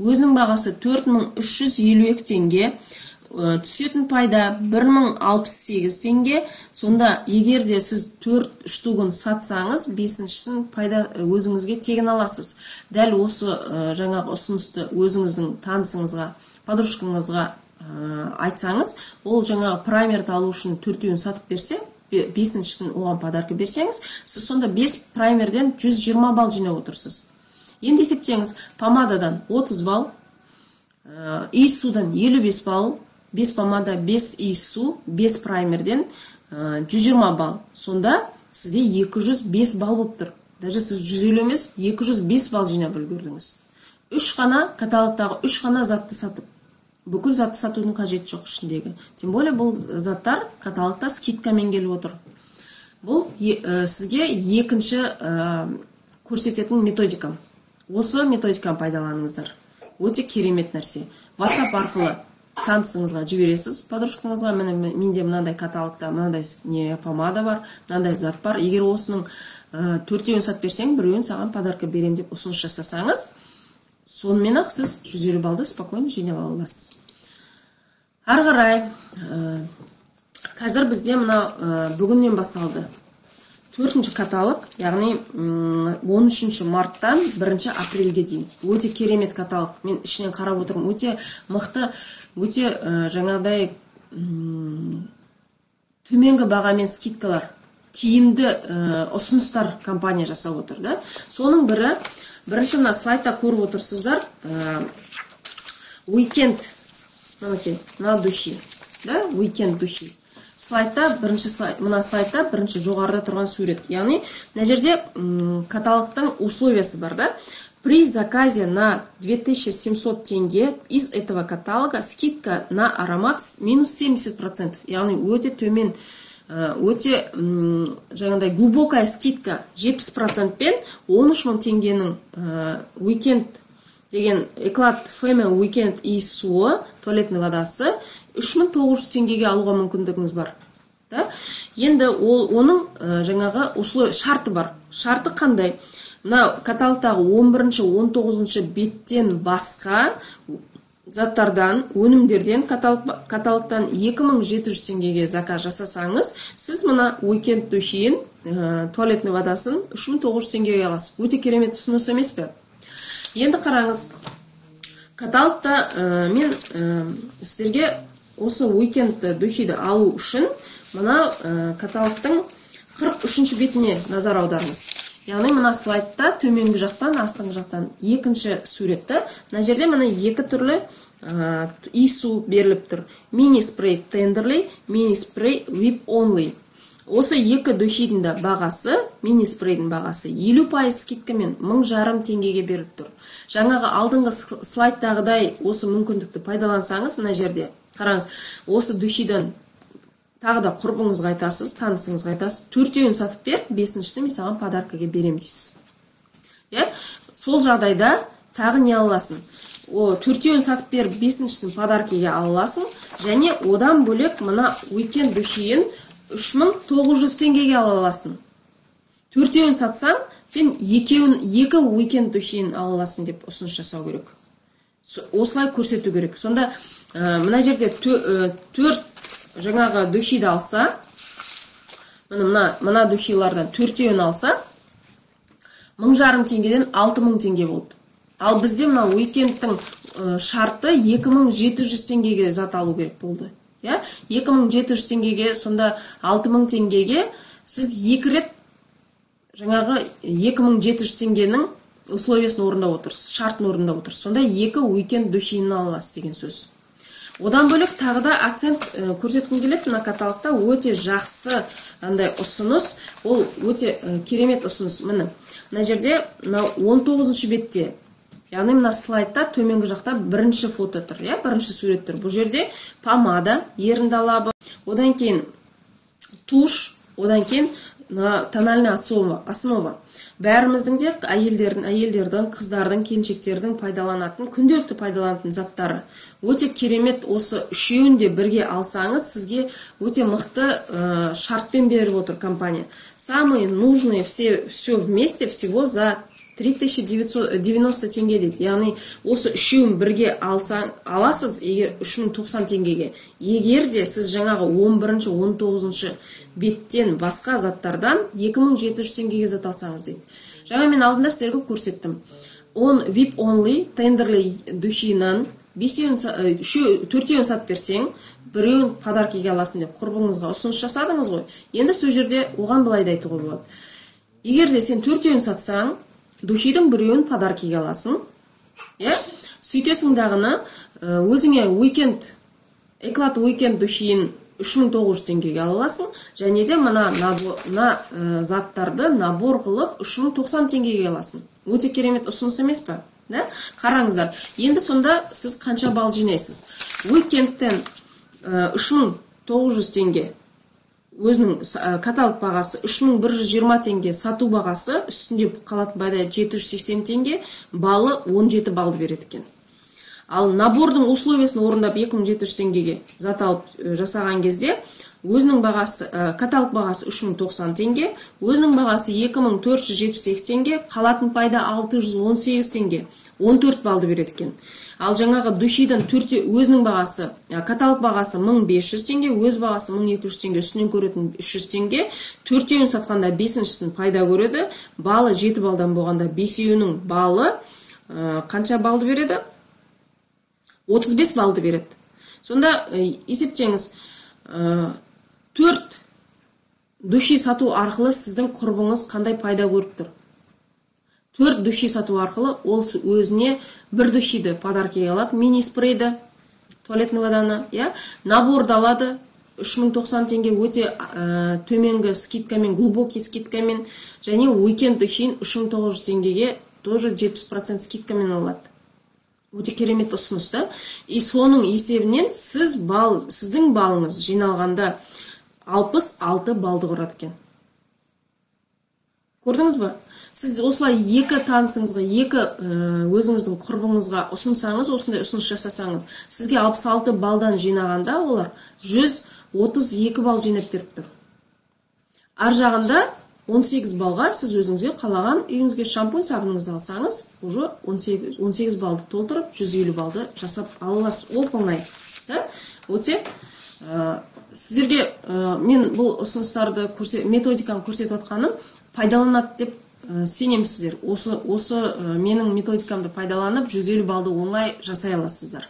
өзінің бағасы 4352 теңге, түсетін пайда 1068 теңге. Сонда егер де сіз 4 штугын сатсаңыз, 5-шісін пайда өзіңізге тегін аласыз. Дәл осы жаңағы ұсынысты өзіңіздің танысыңызға, подружкаңызға айтсаңыз, ол жаңағы праймерді алу үшін 4-еуін сатып берсе, 5-шісін оған подарка берсеңіз, сіз сонда 5 праймерден 120 бал жинап отырсыз. Енді есептеңіз, помададан 30 бал, иіссудан 55 бал, 5 помада, 5 иіссу, 5 праймерден 120 бал. Сонда сізде 205 бал болып тұр. Даже сіз 150 емес, 205 бал жинап үлгердіңіз. 3 қана, каталогтағы 3 қана затты сатып. Бүкіл затты сатудың қажеті жоқ ішіндегі. Тем более бұл заттар каталогта скидкамен келіп отыр. Бұл сізге екінші көрсететін методикам. Осы методиканы пайдаланыңыздар. Өте керемет нәрсе. WhatsApp арқылы танысыңызға жібересіз, подружкаңызға, менде мынандай каталогта мынандай помада бар, мынандай зат бар. Егер осының 4-еуін сатып берсең, 1-еуін саған подарка берем деп ұсыныс жасасаңыз, сонымен ақ сіз 150 балды спокойно жинап ала аласыз. Ары қарай, қазір бізде мына бүгіннен басталды 4-ші каталог, яғни 13 марттан 1 апрельге дейін. Өте керемет каталог. Мен ішінен қарап отырмын. Өте мықты, өте жаңағыдай төменгі бағамен скидкалар, тиімді ұсыныстар компания жасап отыр да. Соның бірі, бірінші мына слайдта көріп отырсыздар, weekend, мына духи, да, weekend духи. Слайдта, мына слайдта бірінші жоғарыда тұрған сурет. Яғни, мына жерде каталогтың условиясы бар да. При заказе на 2700 тенге из этого каталога скидка на аромат минус 70%. Яғни, өте төмен, өте жаңағыдай глубокая скидка 70% пен 13 000 теңгенің weekend деген Эклад Female Weekend иіссуы, туалетный водасы 3900 теңгеге алуға мүмкіндігіңіз бар. Енді оның жаңағы шарты бар. Шарты қандай? Мына каталогтағы 11-19 беттен басқа заттардан, өнімдерден каталогтан 2700 теңгеге заказ жасасаңыз, сіз мына weekend духиін, туалетный водасын 3900 теңгеге аласыз. Өте керемет ұсыныс емес пе? Енді қараңыз, каталогта мен сіздерге осы weekend духиді алу үшін мына каталогтың 43-ші бетіне назар аударыңыз. Яғни мына слайдта төменгі жақтан, астыңғы жақтан екінші суретті, мына жерде мына екі түрлі иіссу беріліп тұр. Mini spray tenderly, mini spray whip only. Осы екі духидің да бағасы, мини спрейдің бағасы 50% скидкамен 1500 теңгеге беріліп тұр. Жаңағы алдыңғы слайдтағыдай осы мүмкіндікті пайдалансаңыз, мына жерде қараңыз, осы духидан тағы да құрбыңызға айтасыз, танысыңызға айтасыз, 4-еуін сатып бер, 5-шісін мен саған подаркаға берем дейсіз. Сол жағдайда тағы не аласың? 4-еуін сатып бер, 5-шісін подаркаға аласың, және одан бөлек мына weekend духиін 3900 теңгеге аласың. 4-еуін сатсаң, сен екі weekend духиін аласың деп ұсыныс жасау керек. осылай көрсету керек. Сонда мына жерде 4 жаңағы духиді алса, мына духилардан 4-еуін алса, 1500 теңгеден 6000 теңге болды. Ал бізде мына уикендтің шарты 2700 теңгеге зат алу керек болды. 2700 теңгеге, сонда 6000 теңгеге сіз 2 рет жаңағы 2700 теңгенің условиясын орындап отырсыз, шартын орындап отырсыз. Сонда 2 уикенд духиін аласыз деген сөз. Одан бөлек тағы да акцент көрсеткім келеді, мына каталогта өте жақсы андай ұсыныс, ол өте керемет ұсыныс. Мына жерде 19-шы бетте, яғни мына слайдта төменгі жақта бірінші фото тұр, бірінші сурет тұр. Бұл жерде помада, ерінді алабы, одан кейін туш, одан кейін тональная основа. Бәріміздің де әйелдердің, қыздардың, келіншектердің пайдаланатын, күнделікті пайдаланатын заттары. Өте керемет, осы үшеуін де бірге алсаңыз, сізге өте мықты шартпен беріп отыр компания. Самые нужные все вместе всего за 3990 теңге дейді. Яғни осы үшеуін бірге аласыз, егер 3090 теңгеге. Егер де сіз жаңағы 11-19 беттен басқа заттардан 2700 теңгеге зат алсаңыз дейді. Жаңа мен алдында сіздерге көрсеттім. VIP only тендерлі духинан 4-еуін сат берсең, 1-еуін подаркеге аласың деп құрбыңызға ұсыныс жасадыңыз ғой. Енді сол жерде оған былай да айтуға болады. Егер де сен 4-еуін сатсаң, духидің 1-еуін подаркеге аласың. Сөйтесің дағыны өзіңе эклат уикенд духиін 3900 теңгеге аласың, және де мына заттарды набор қылып 3090 теңгеге аласың. Өте керемет ұсыныс емес па? Қараңыздар. Енді сонда сіз қанша балл жинайсыз? Уикендтен 3900 теңге өзінің каталог бағасы, 3120 теңге сату бағасы, үстінде қалатын пайда 780 теңге, балы 17 балды береді екен. Ал набордың условиясын орындап 2700 теңгеге зат алып жасаған кезде, өзінің бағасы, каталог бағасы 3090 теңге, өзінің бағасы 2478 теңге, қалатын пайда 618 теңге, 14 балды береді екен. Ал жаңағы духидің өзінің бағасы, каталог бағасы 1500 теңге, өз бағасы 1200 теңге, үстінен көретін 300 теңге, 4-еуін сатқанда 5-шісін пайда көреді, балы 7 балдан болғанда 5-еуінің балы қанша балды береді? 35 балды береді. Сонда есептеңіз, 4 духи сату арқылы сіздің құрбыңыз қандай пайда көріп тұр? 4 духи сату арқылы ол өзіне 1 духиді подаркеге алады, мини-спрейді, туалетный воданы, наборды алады, 3090 теңге өте төменгі скидкамен, глубокий скидкамен, және уикенд духиін 3900 теңгеге тоже 70% скидкамен алады. Өте керемет ұсыныс та. И соның есебінен сіздің балыңыз жиналғанда 66 балды құрады екен. Көрдіңіз ба? Сіз осылай 2 танысыңызға, 2 өзіңіздің құрбыңызға ұсынсаңыз, осындай ұсыныс жасасаңыз, сізге 66 балдан жинағанда олар 132 бал жинап беріп тұр. Ар жағында 18 балға сіз өзіңізге қалаған үйіңізге шампунь сабыныңызды алсаңыз, уже 18 балды толтырып, 150 балды жасап аласыз. Ол оңай. Өте сіздерге мен бұл ұсыныстарды методиканы көрсетіп отқаным пайдаланады деп сенемін сіздер. Осы менің методикамды пайдаланып 150 балды оңай жасай аласыздар.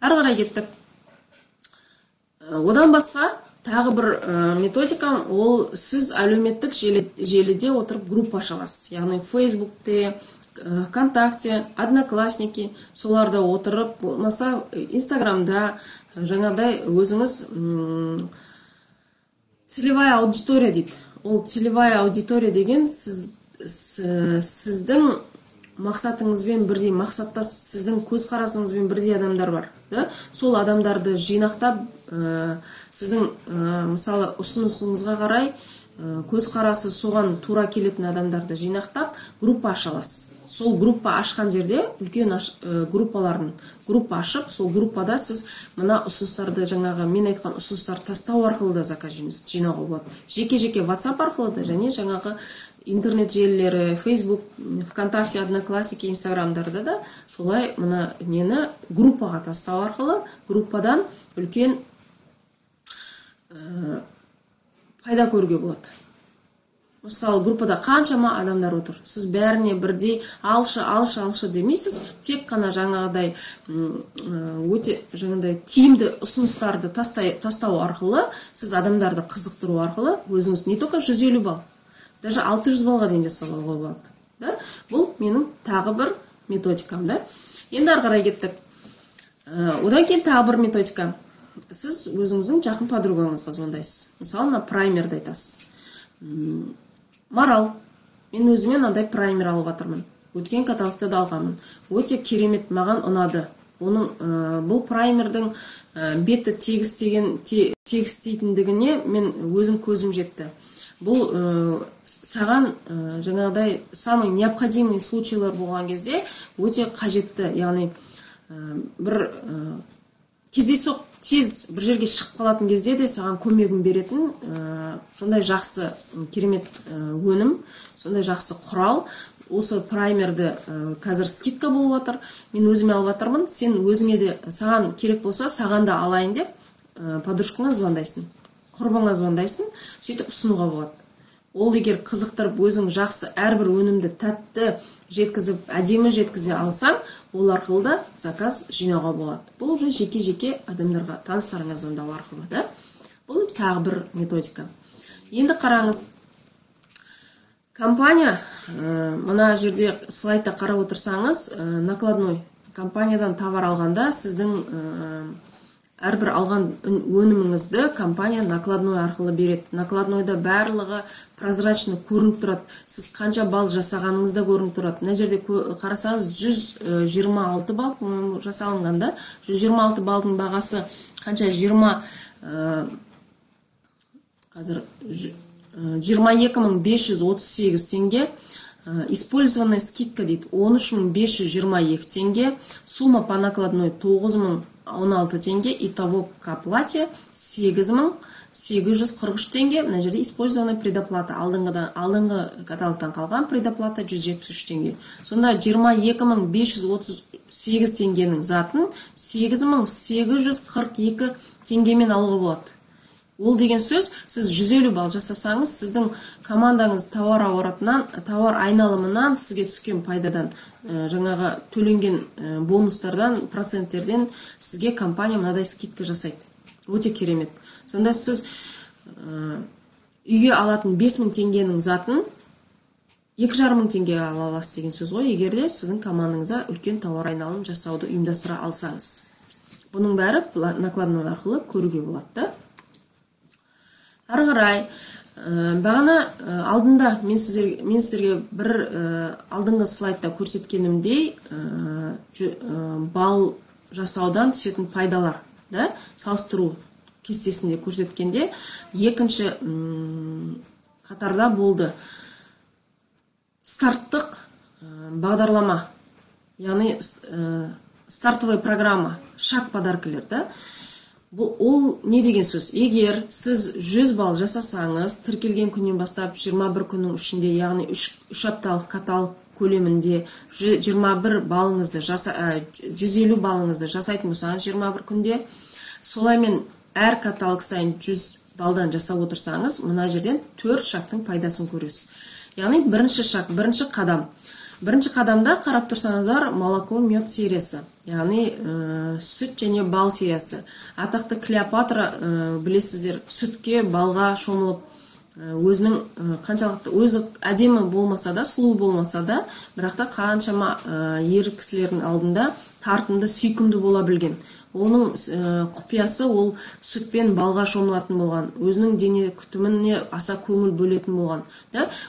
Ары қарай кеттік. Одан басқа тағы бір методикам, ол сіз әлеуметтік желіде отырып группа аша аласыз. Яғни Фейсбукте, ВКонтакте, Одноклассники, соларда отырып, болмаса Инстаграмда жаңағыдай өзіңіз целевая аудитория дейді. Ол целевая аудитория деген сіздің мақсатыңызбен бірдей, мақсаттас сіздің көзқарасыңызбен бірдей адамдар бар. Сол адамдарды жинақтап, сіздің мысалы ұсынысыңызға қарай көзқарасы соған тура келетін адамдарды жинақтап, группа аша аласыз. Сол группа ашқан жерде үлкен группа ашып, сол группада сіз мына ұсыныстарды, жаңағы мен айтқан ұсыныстарды тастау арқылы да заказ жинауға болады. Жеке-жеке WhatsApp арқылы да, және жаңағы интернет желілері, Facebook, ВКонтакте, Одноклассники, Инстаграмдарда да солай мына нені группаға тастау арқылы группадан үлкен пайда көруге болады. Мысалы, группада қаншама адамдар отыр. Сіз бәріне бірдей алшы демейсіз, тек қана жаңағыдай өте тиімді ұсыныстарды тастау арқылы, сіз адамдарды қызықтыру арқылы өзіңіз не только 150 балл, даже 600 балға дейін жасауға болады. Да? Бұл менің тағы бір методикам. Да? Енді ары қарай кеттік. Одан кейін тағы бір методика. Сіз өзіңіздің жақын подругаңызға звондайсыз. Мысалы, мына праймерді айтасыз. Марал, мен өзіме мынандай праймер алып жатырмын. Өткен каталогта да алғанмын. Өте керемет, маған ұнады. Бұл праймердің беті тегістейтіндігіне мен өзім көзім жетті. Бұл саған жаңағыдай самый необходимый случайлар болған кезде өте қажетті, яғни бір кездейсоқ тез бір жерге шығып қалатын кезде де саған көмегін беретін сондай жақсы керемет өнім, сондай жақсы құрал. Осы праймерді қазір скидка болып жатыр. Мен өзіме алып жатырмын. Сен өзіңе де саған керек болса, саған да алайын деп подружкаңа звондайсың, құрбыңа звондайсың, сөйтіп ұсынуға болады. Ол егер қызықтырып өзің жақсы әрбір өнімді тәтті жеткізіп, әдемі жеткізе алсаң, ол арқылы да заказ жинауға болады. Бұл уже жеке-жеке адамдарға, таныстарыңа звондау арқылы, да? Бұл тағы бір методика. Енді қараңыз, компания, мына жерде слайдта қарап отырсаңыз, накладной компаниядан товар алғанда сіздің әрбір алған өніміңізді компания накладной арқылы береді. Накладнойда барлығы прозрачны көрініп тұрады. Сіз қанша балл жасағаныңызда көрініп тұрады. Мына жерде қарасаңыз 126 балл жасалынғанда, 126 баллдың бағасы қанша? 22.538 теңге. Использованная скидка дейді 13.522 теңге. Сумма по накладной 9.016 теңге. Итого к оплате 8.843 теңге. Мына жерде использованная предоплата. Алдыңғы каталогтан қалған предоплата 173 теңге. Сонда 22.538 теңгенің затын 8.842 теңгемен алуға болады. Ол деген сөз, сіз 150 балл жасасаңыз, сіздің командаңыз товар айналымынан сізге түскен пайдадан, жаңағы төленген бонустардан, проценттерден сізге компания мынадай скидка жасайды. Өте керемет. Сонда сіз үйге алатын 5000 теңгенің затын 2,5 теңге ала аласыз деген сөз ғой, егерде сіздің командаңызға үлкен товар айналым жасауды ұйымдастыра алсаңыз. Бұның бәрі накладной арқылы көруге болады. Ары қарай, бағана алдында мен сіздерге бір алдыңғы слайдта көрсеткенімдей балл жасаудан түсетін пайдалар, да, салыстыру кестесінде көрсеткенде екінші қатарда болды. Старттық бағдарлама, яғни стартовая программа, шаг подаркілер, да. Ол не деген сөз? Егер сіз 100 балл жасасаңыз, тіркелген күннен бастап 21 күннің ішінде, яғни 3 апталық каталог көлемінде 21 балыңызды 150 балыңызды жасайтын болсаңыз 21 күнде, солаймен әр каталог сайын 100 балдан жасап отырсаңыз, мына жерден 4 шақтың пайдасын көресіз. Яғни бірінші шақ, бірінші қадам. Бірінші қадамда қарап тұрсаңыздар молоко мед сериясы, яғни сүт және бал сериясы. Атақты Клеопатра, білесіздер, сүтке, балға шомылып, өзінің қаншалықты өзі әдемі болмаса да, сұлу болмаса да, бірақ та қаншама ер кісілердің алдында тартымды, сүйкімді бола білген. Оның құпиясы ол сүтпен балға шомылатын болған, өзінің дене күтіміне аса көңіл бөлетін болған.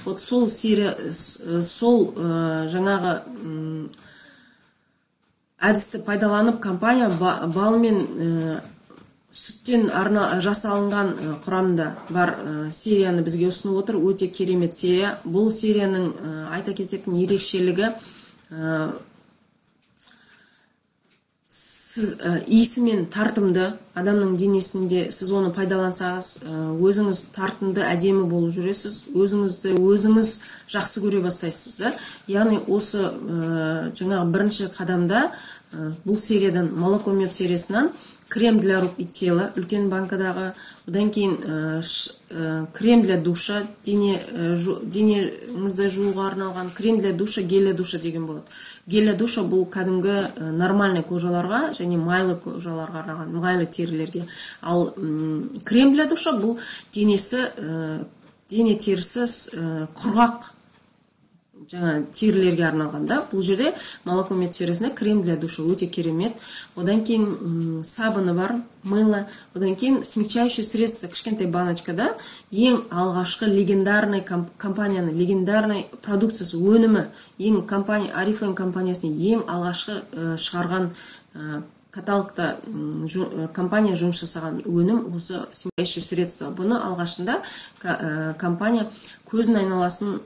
Вот сол серия, сол жаңағы әдісті пайдаланып компания бал мен сүттен жасалынған құрамында бар серияны бізге ұсынып отыр. Өте керемет серия. Бұл серияның айта кететін ерекшелігі сіз иісімен тартымды, адамның денесінде сіз оны пайдалансаңыз, өзіңіз тартымды, әдемі болып жүресіз, өзіңіз жақсы көре бастайсыз да. Яғни осы жаңағы бірінші қадамда бұл сериядан, молоко мед сериясынан крем для рук и тела, үлкен банкадағы, одан кейін крем для душа, денеңізді жууға арналған, крем для душа, гель для душа деген болады. Гель для душа бұл кәдімгі нормальный кожаларға және майлы кожаларға арналған, майлы терілерге. Ал крем для душа бұл дене терісі құрғақ терілерге арналғанда. Бұл жерде молоко мед сериясында крем для душа өте керемет. Одан кейін сабыны бар, мыло, одан кейін смягчающее средство, кішкентай баночкада ең алғашқы легендарный компанияны, легендарный продукциясы, өнімі, ең компания, Oriflame компаниясының ең алғашқы шығарған каталогта компания жұмыс жасаған өнім осы смягчающее средство. Бұны алғашында компания көздің айналасын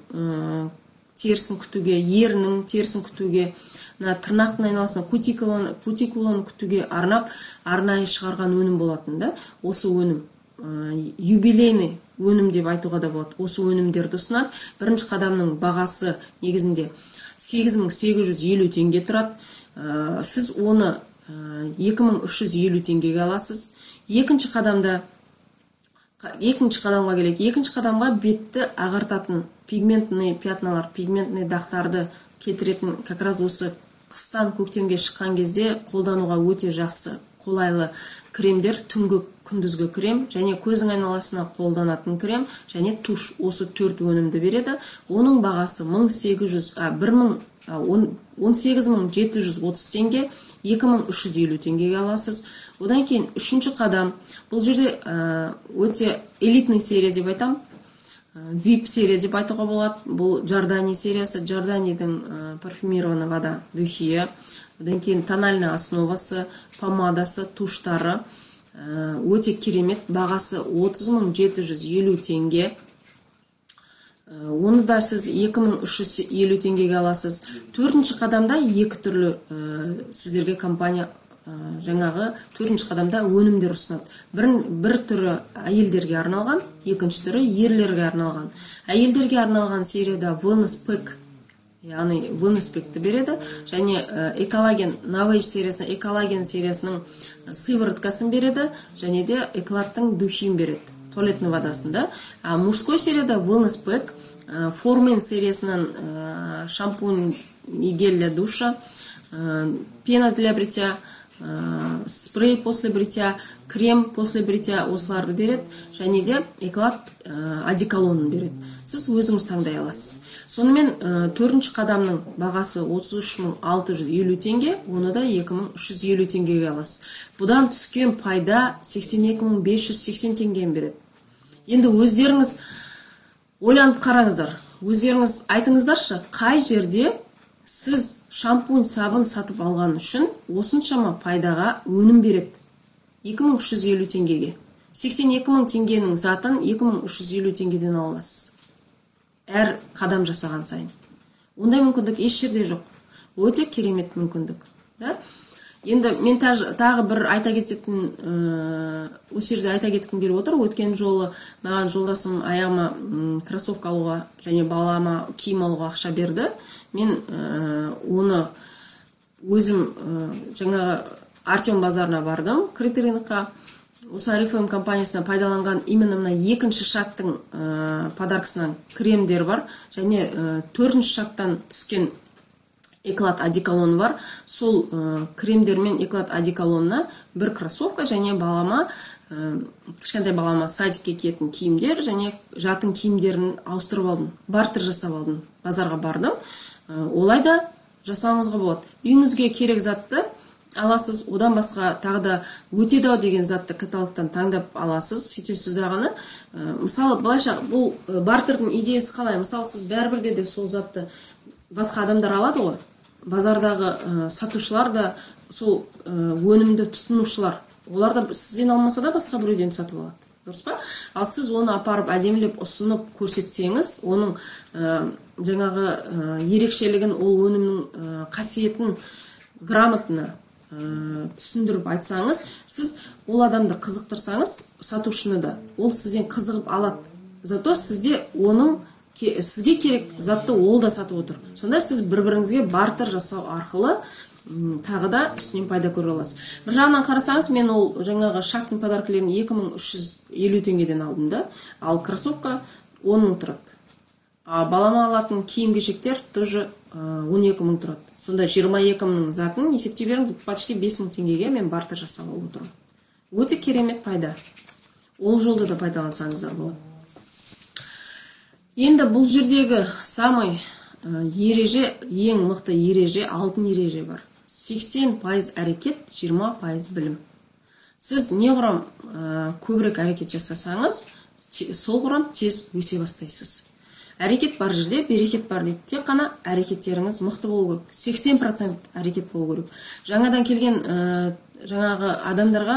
терісін күтуге, ерінің терісін күтуге, тырнақтың айналасына кутикуланы күтуге арнайы шығарған өнім болатын да. Осы өнім юбилейный өнім деп айтуға да болады. Осы өнімдерді ұсынады. Бірінші қадамның бағасы негізінде 8850 теңге тұрады. Сіз оны 2350 теңгеге аласыз. Екінші қадамға келейік. Екінші қадамға бетті ағартатын пигментный пятналар, пигментный дақтарды кетіретін, как раз осы қыстан көктемге шыққан кезде қолдануға өте жақсы, қолайлы кремдер, түнгі күндізгі крем және көздің айналасына қолданатын крем және туш. Осы 4 өнімді береді. Оның бағасы 18730 теңге, 2350 теңгеге аласыз. Одан кейін үшінші қадам, бұл жерде өте элитный серия деп айтам, VIP серия деп айтуға болады. Бұл Giordani сериясы, Giordani'дің парфюмированная вода духи, одан кейін тональная основасы, помадасы, туштары өте керемет. Бағасы 30750 теңге. Оны да сіз 2350 теңгеге аласыз. Төртінші қадамда екі түрлі сіздерге компания жаңағы төртінші қадамда өнімдер ұсынады. Бір түрі әйелдерге арналған, екінші түрі ерлерге арналған. Әйелдерге арналған серияда Wellness Pack, яғни Wellness Pack'ті береді, және экологен, Novage сериясының, экологен сериясының сывороткасын береді, және де Эколаттың духин береді, туалетный водасында. А мужской серияда Wellness Pack, Formen сериясынан шампунь и гель для душа, пена для бритья, спрей после бритья, крем после бритья осыларды береді, және де Эколат одеколонын береді. Сіз өзіңіз таңдай аласыз. Сонымен төртінші қадамның бағасы 33650 теңге, оны да 2350 теңгеге аласыз. Бұдан түскен пайда 82580 теңгені береді. Енді өздеріңіз ойланып қараңыздар. Өздеріңіз айтыңыздаршы, қай жерде сіз шампунь, сабын сатып алған үшін осыншама пайдаға өнім береді? 2350 теңгеге. 82000 теңгенің затын 2350 теңгеден аласыз. Әр қадам жасаған сайын. Ондай мүмкіндік еш жерде жоқ. Өте керемет мүмкіндік. Енді мен тағы бір айта кететін, осы жерде айта кеткім келіп отыр. Өткен жолы маған жолдасым аяғыма кроссовка алуға және балама киім алуға ақша берді. Мен оны өзім жаңағы Артем базарына бардым, крытый рынокқа. Осы Oriflame компаниясына пайдаланған именно мына екінші шаттың подаркасынан кремдер бар, және төртінші шаттан түскен Эколат одеколон бар. Сол кремдермен Эколат одеколонына бір кроссовка және балама, кішкентай балама садикке киетін киімдер және жатын киімдерін ауыстырып алдым. Бартер жасап алдым. Базарға бардым. Олай да жасауыңызға болады. Үйіңізге керек затты аласыз, одан басқа тағы да өтеді ау деген затты каталогтан таңдап аласыз, сөйтесіз дағыны. Мысалы, былайша, бұл бартердің идеясы қалай? Мысалы, сіз бәрбірде де сол затты басқа адамдар алады ғой. Базардағы сатушылар да сол өнімді тұтынушылар. Олар да сізден алмаса да басқа біреуден сатып алады. Дұрыс па? Ал сіз оны апарып әдемілеп ұсынып көрсетсеңіз, оның жаңағы ерекшелігін, ол өнімнің қасиетін грамотно түсіндіріп айтсаңыз, сіз ол адамды қызықтырсаңыз, сатушыны да, ол сізден қызығып алады. Зато сізде сізге керек затты ол да сатып отыр. Сонда сіз бір-біріңізге бартер жасау арқылы тағы да үстінен пайда көре аласыз. Бір жағынан қарасаңыз, мен ол жаңағы шахтың подаркілерін 2350 теңгеден алдым да, ал кроссовка 10 мың тұрады. Балама алатын киім-кешектер тоже 12 мың тұрады. Сонда 22 мыңның затын есептей беріңіз, почти 5 мың теңгеге мен бартер жасап алып отырмын. Өте керемет пайда. Ол жолды да пайдалансаңыздар болады. Енді бұл жердегі самый ереже, ең мықты ереже, алтын ереже бар. 80% әрекет, 20% білім. Сіз неғұрам көбірек әрекет жасасаңыз, сол құрам тез өсе бастайсыз. Әрекет бар жерде, берекет бар дейді. Тек қана әрекеттеріңіз мықты болу керек. 80% әрекет болу керек. Жаңадан келген жаңағы адамдарға,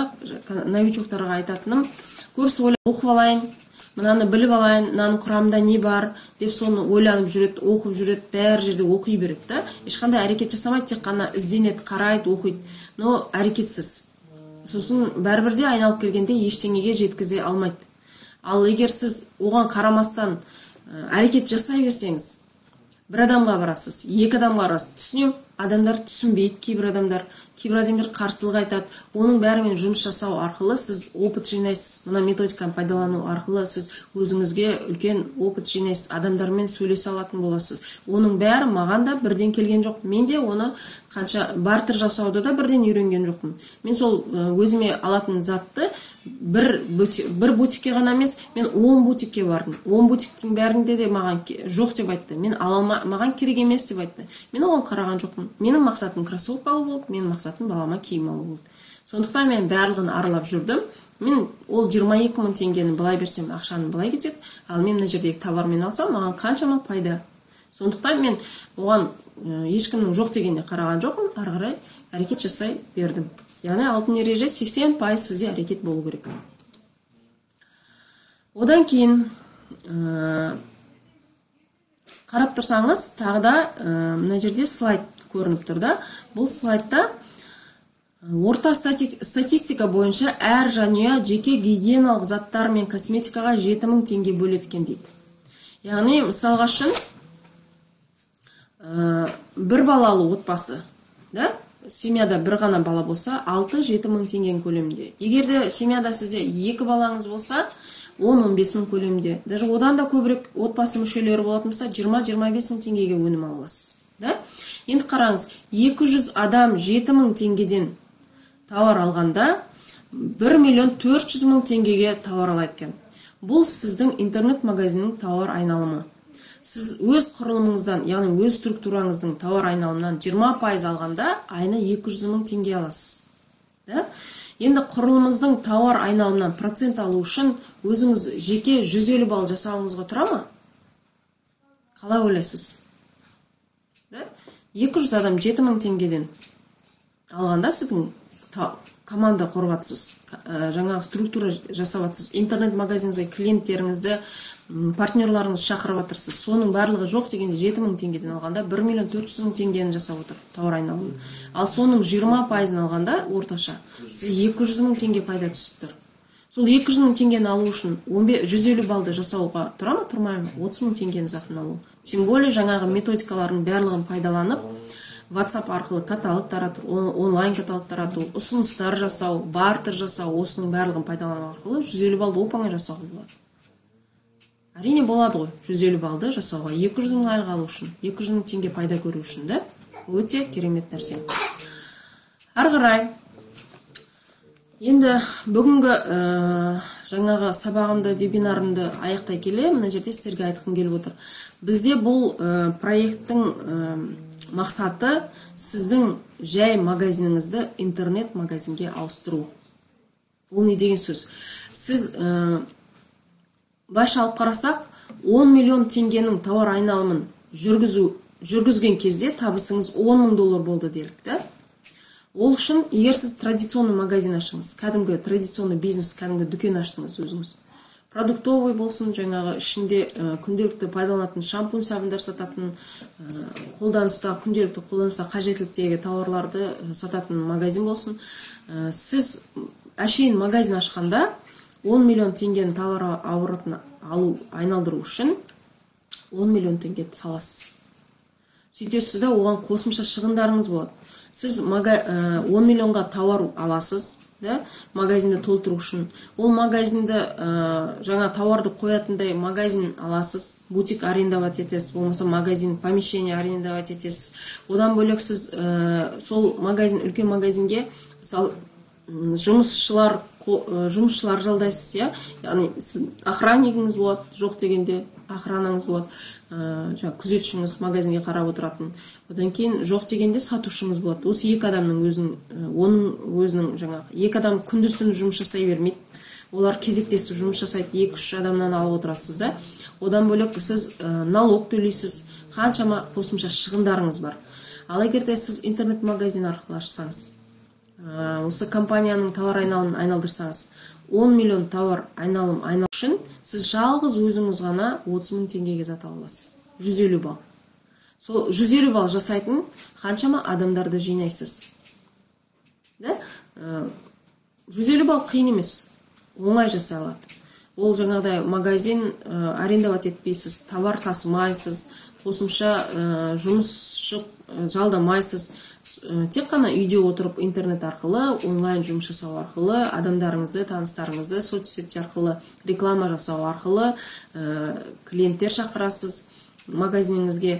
новичоктарға айтатыным, көбісі ойлап оқып алайын, мынаны біліп алайын, мынаның құрамында не бар деп соны ойланып жүреді, оқып жүреді, бәр жерде оқи береді да. Ешқандай әрекет жасамайды, тек қана ізденеді, қарайды, оқиды. Но әрекетсіз. Сосын бәрібірде айналып келгенде ештеңеге жеткізе алмайды. Ал егер сіз оған қарамастан әрекет жасай берсеңіз, бір адамға барасыз, екі адамға барасыз, түсінем, адамдар түсінбейді, кейбір адамдар қарсылық айтады. Оның бәрімен жұмыс жасау арқылы сіз опыт жинайсыз. Мына методиканы пайдалану арқылы сіз өзіңізге үлкен опыт жинайсыз, адамдармен сөйлесе алатын боласыз. Оның бәрі маған да бірден келген жоқ. Мен де оны қанша бартер жасауды да бірден үйренген жоқпын. Мен сол өзіме алатын затты бір бутикке ғана емес, мен 10 бутикке бардым. 10 бутиктің бәрінде де маған жоқ деп айтты. Мен маған керек емес деп айтты. Мен оған қараған жоқпын. Менің мақсатым кроссовка алу болды, менің мақсатым балама киім алу болды. Сондықтан мен барлығын аралап жүрдім. Мен ол 22 мың теңгені былай берсем, ақшаны былай кетеді. Ал мен мына жердегі товармен алсам, маған қаншама пайда. Сондықтан мен оған ешкімнің жоқ дегеніне қараған жоқпын, ары қарай әрекет жасай бердім. Яғни алтын ереже 80% сізде әрекет болу керек. Одан кейін қарап тұрсаңыз, тағы да мына жерде слайд көрініп тұр да. Бұл слайдта орта статистика бойынша әр жанұя жеке гигиеналық заттар мен косметикаға 7 мың теңге бөледі екен дейді. Яғни мысалға үшін бір балалы отбасы, да? Семьяда бір ғана бала болса, 6-7 мың теңген көлемінде. Егер де семьяда сізде 2 балаңыз болса, 10-15 мың көлемінде. Даже одан да көбірек отбасы мүшелері болатын болса, 20-25 мың теңгеге өнім аласыз. Да? Енді қараңыз, 200 адам 7 мың теңгеден тауар алғанда, 1.400.000 теңгеге тауар алады екен. Бұл сіздің интернет-магазиннің тауар айналымы. Сіз өз құрылымыңыздан, яғни өз структураңыздың тауар айналымынан 20% алғанда, айына 200 мың теңге аласыз. Да? Енді құрылымыңыздың тауар айналымынан процент алу үшін өзіңіз жеке 150 балл жасауыңызға тұра ма? Қалай ойлайсыз? 200 адам 7 мың теңгеден алғанда сіздің команда құрғатсыз, жаңағы структура жасаватсыз, интернет-магазиніңізге клиенттеріңізді, партнерларыңыз шақырып атырсыз. Соның барлығы жоқ дегенде 7 мың теңгеден алғанда 1.400.000 теңгені жасап отыр тауар айналымын. Ал соның 20%-ын алғанда орташа сіз 200 мың теңге пайда түсіп тұр. Сол 200 мың теңгені алу үшін 150 балды жасауға тұра ма, тұрмай ма? 30 мың теңгені затын алу. Тем более жаңағы методикалардың барлығын пайдаланып, WhatsApp арқылы каталог тарату, онлайн каталог тарату, ұсыныстар жасау, бартер жасау, осының барлығын пайдалану арқылы 150 балды оп-оңай жасауға болады. Әрине болады ғой, 150 балды жасауға, 200 мың айлық алу үшін, 200 мың теңге пайда көру үшін да, өте керемет нәрсе. Ары қарай, енді бүгінгі жаңағы сабағымды, вебинарымды аяқтай келе, мына жерде сіздерге айтқым келіп отыр. Бізде бұл проекттің мақсаты сіздің жай магазиніңізді интернет-магазинге ауыстыру. Бұл не деген сөз? Сіз былайша алып қарасақ, 10 миллион теңгенің тауар айналымын жүргізген кезде табысыңыз 10 мың доллар болды делік, да? Ол үшін, егер сіз традиционный магазин ашыңыз, кәдімгі традиционный бизнес, кәдімгі дүкен аштыңыз өзіңіз, продуктовый болсын, жаңағы ішінде күнделікті пайдаланатын шампунь, сабындар сататын, қолданыста, күнделікті қолданыста қажеттіліктегі тауарларды сататын магазин болсын. Сіз әшейін магазин ашқанда 10 миллион теңгені товар оборотын алу, айналдыру үшін 10 миллион теңге саласыз. Сөйтесіз да оған қосымша шығындарыңыз болады. Сіз 10 миллионға тауар аласыз, да, магазинді толтыру үшін. Ол магазинді жаңа тауарды қоятындай магазин аласыз, бутик арендовать етесіз, болмаса магазин, помещение арендовать етесіз. Одан бөлек сіз сол магазин, үлкен магазинге мысалы жұмысшылар жалдайсыз, я? Яғни охраннигіңіз болады, жоқ дегенде охранаңыз болады, күзетшіңіз магазинге қарап отыратын. Одан кейін жоқ дегенде сатушыңыз болады. Осы екі адамның өзінің жаңағы екі адам күндіз-түні жұмыс жасай бермейді. Олар кезектесіп жұмыс жасайды, 2-3 адамнан алып отырасыз да. Одан бөлек сіз налог төлейсіз, қаншама қосымша шығындарыңыз бар. Ал егер де сіз интернет магазин арқылы ашсаңыз, осы компанияның товар айналымын айналдырсаңыз, 10 миллион товар айналым үшін сіз жалғыз өзіңіз ғана 30 мың теңгеге зат аласыз. 150 балл. Сол 150 балл жасайтын қаншама адамдарды жинайсыз. Да? 150 балл қиын емес, оңай жасай алады. Ол жаңағыдай магазин арендовать етпейсіз, товар тасымайсыз, қосымша жұмысшы жалдамайсыз. Тек қана үйде отырып интернет арқылы, онлайн жұмыс жасау арқылы, адамдарыңызды, таныстарыңызды соцсети арқылы реклама жасау арқылы клиенттер шақырасыз магазиніңізге.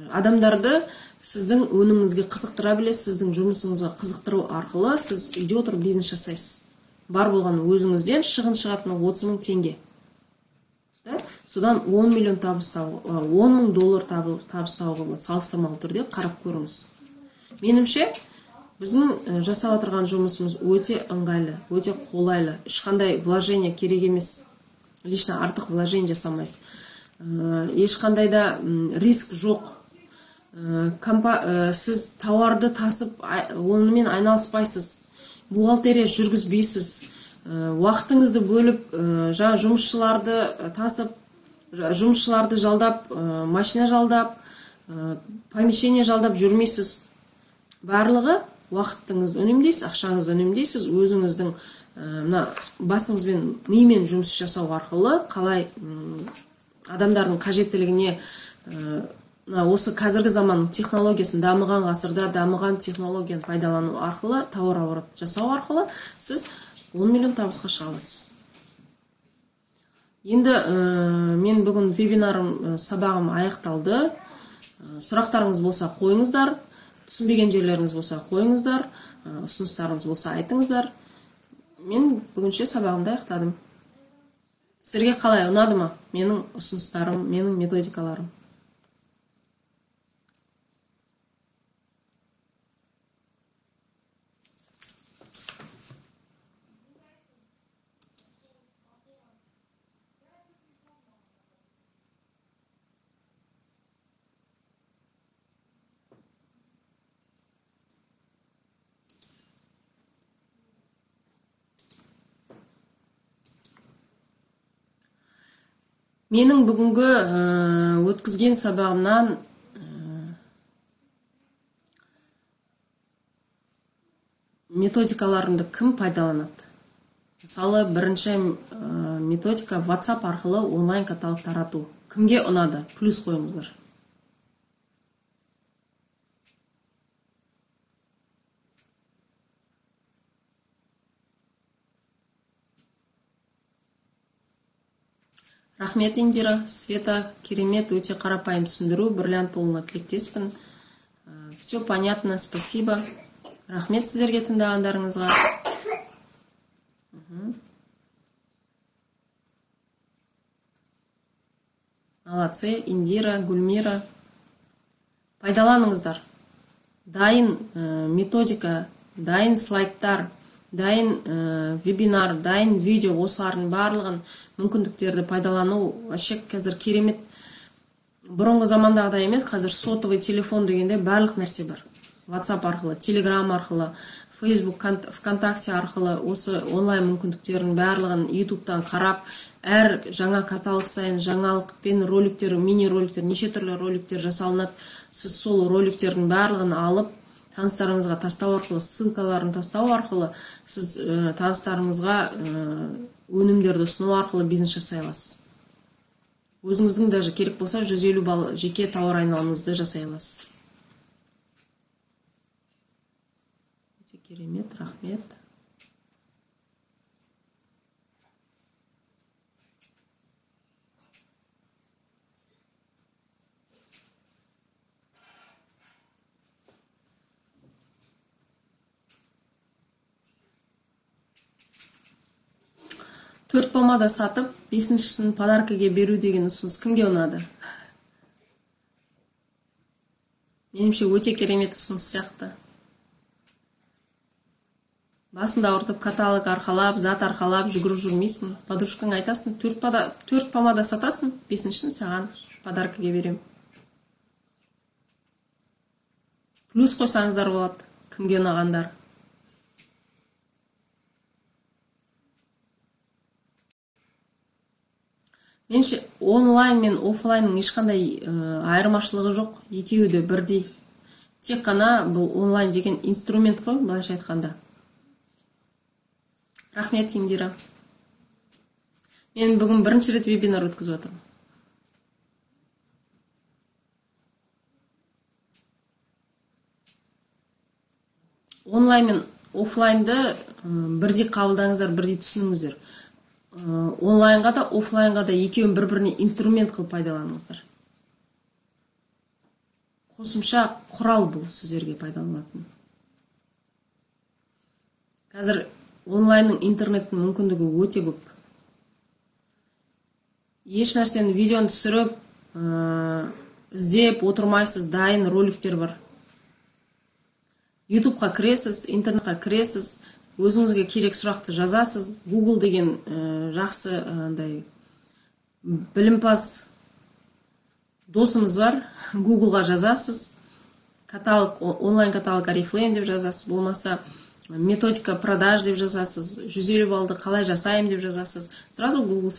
Адамдарды сіздің өніміңізге қызықтыра білесіз, сіздің жұмысыңызға қызықтыру арқылы сіз үйде отырып бизнес жасайсыз. Бар болған өзіңізден шығын шығатыны 30 мың теңге. Содан 10 миллион $10 мың табыстауға болады, салыстырмалы түрде қарап көріңіз. Меніңше, біздің жасап отырған жұмысымыз өте ыңғайлы, өте қолайлы. Ешқандай вложение керек емес. Лично артық вложение жасамайсыз. Ешқандай да риск жоқ. Сіз тауарды тасып, онымен айналыспайсыз. Бухгалтерия жүргізбейсіз. Уақытыңызды бөліп, жаңа жұмысшыларды тасып, жұмысшыларды жалдап, машина жалдап, помещение жалдап жүрмейсіз. Барлығы уақытыңызды үнемдейсіз, ақшаңызды үнемдейсіз, өзіңіздің басыңызбен, мимен жұмыс жасау арқылы, қалай адамдардың қажеттілігіне, осы қазіргі заманның технологиясын, дамыған ғасырда дамыған технологияны пайдалану арқылы, тауар оборот жасау арқылы, сіз 10 миллион табысқа шыға аласыз. Енді мен бүгін вебинарым, сабағым аяқталды. Сұрақтарыңыз болса қойыңыздар, түсінбеген жерлеріңіз болса қойыңыздар, ұсыныстарыңыз болса айтыңыздар. Мен бүгінше сабағымды аяқтадым. Сіздерге қалай, ұнады ма? Менің ұсыныстарым, менің методикаларым. Менің бүгінгі өткізген сабағымнан методикаларымды кім пайдаланады? Мысалы, бірінші методика WhatsApp арқылы онлайн каталог тарату. Кімге ұнады? Плюс қойыңыздар. Рахмет, Индира, Света, керемет, өте қарапайым түсіндіру, бриллиант болуыңа тілектеспін. Все понятно, спасибо. Рахмет сіздерге тыңдағандарыңызға. Молодцы, Индира, Гүлмира. Пайдаланыңыздар. Дайын методика, дайын слайдтар, дайын вебинар, дайын видео, осылардың барлығын мүмкіндіктерді пайдалану вообще қазір керемет. Бұрынғы замандағыдай емес, қазір сотовый телефон дегенде барлық нәрсе бар. WhatsApp арқылы, Telegram арқылы, Facebook, ВКонтакте арқылы осы онлайн мүмкіндіктерін барлығын YouTube'тан қарап, әр жаңа каталог сайын жаңалықпен роликтер, мини роликтер, неше түрлі роликтер жасалынады. Сіз сол роликтердің барлығын алып, таныстарыңызға тастау арқылы, ссылкаларын тастау арқылы, сіз таныстарыңызға өнімдерді ұсыну арқылы бизнес жасай аласыз. Өзіңіздің даже керек болса 150 балл жеке тауар айналымыңызды жасай аласыз. Өте керемет, рахмет. Төрт помада сатып, бесіншісін подаркаға беру деген ұсыныс кімге ұнады? Меніңше өте керемет ұсыныс сияқты. Басында ауыртып каталог арқалап, зат арқалап жүгіріп жүрмейсің. Подружкаңа айтасың, төрт помада сатасың, бесіншісін саған подаркаға берем. Плюс қойсаңыздар болады, кімге ұнағандар. Меніңше онлайн мен офлайнның ешқандай айырмашылығы жоқ, екеуі де бірдей. Тек қана бұл онлайн деген инструмент қой, былайша айтқанда. Рахмет, Индира. Мен бүгін бірінші рет вебинар өткізіп отырмын. Онлайн мен офлайнды бірдей қабылдаңыздар, бірдей түсініңіздер. Онлайнға да, офлайнға да екеуін бір-біріне инструмент қылып пайдаланыңыздар. Қосымша құрал бұл сіздерге пайдаланатын. Қазір онлайнның интернеттің мүмкіндігі өте көп. Еш нәрсені видеоны түсіріп, іздеп отырмайсыз, дайын роликтер бар. YouTube'қа кіресіз, интернетқа кіресіз, өзіңізге керек сұрақты жазасыз. Google деген жақсы білімпаз досымыз бар. Googleға жазасыз. Онлайн каталог Oriflame деп жазасыз. Болмаса методика продаж деп жазасыз. 150 баллды қалай жасайым деп жазасыз. Сразу Google